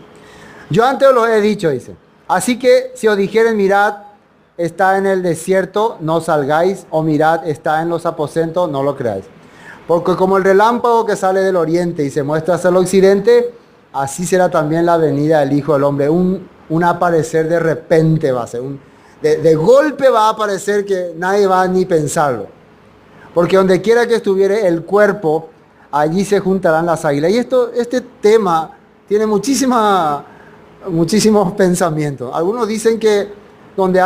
D: Yo antes lo he dicho, dice. Así que si os dijeren, mirad, está en el desierto, no salgáis, o mirad, está en los aposentos, no lo creáis. Porque como el relámpago que sale del oriente y se muestra hacia el occidente, así será también la venida del Hijo del Hombre. Un aparecer de repente va a ser, de golpe va a aparecer que nadie va a ni pensarlo. Porque donde quiera que estuviere el cuerpo, allí se juntarán las águilas. Y este tema tiene muchísimos pensamientos. Algunos dicen que donde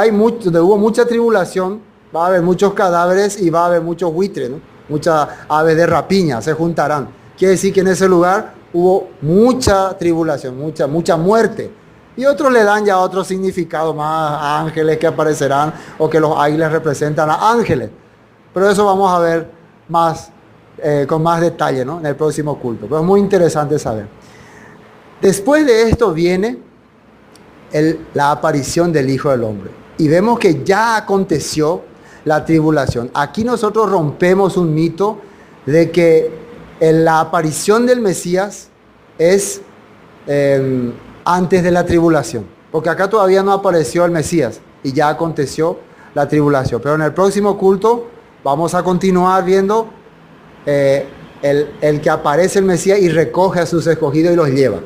D: hubo mucha tribulación, va a haber muchos cadáveres y va a haber muchos buitres, ¿no? Muchas aves de rapiña se juntarán. Quiere decir que en ese lugar hubo mucha tribulación, mucha muerte. Y otros le dan ya otro significado más a ángeles que aparecerán, o que los águilas representan a ángeles. Pero eso vamos a ver más, con más detalle, ¿no? En el próximo culto. Pero es muy interesante saber. Después de esto viene la aparición del Hijo del Hombre. Y vemos que ya aconteció la tribulación. Aquí nosotros rompemos un mito de que la aparición del Mesías es antes de la tribulación. Porque acá todavía no apareció el Mesías y ya aconteció la tribulación. Pero en el próximo culto vamos a continuar viendo el que aparece el Mesías y recoge a sus escogidos y los lleva.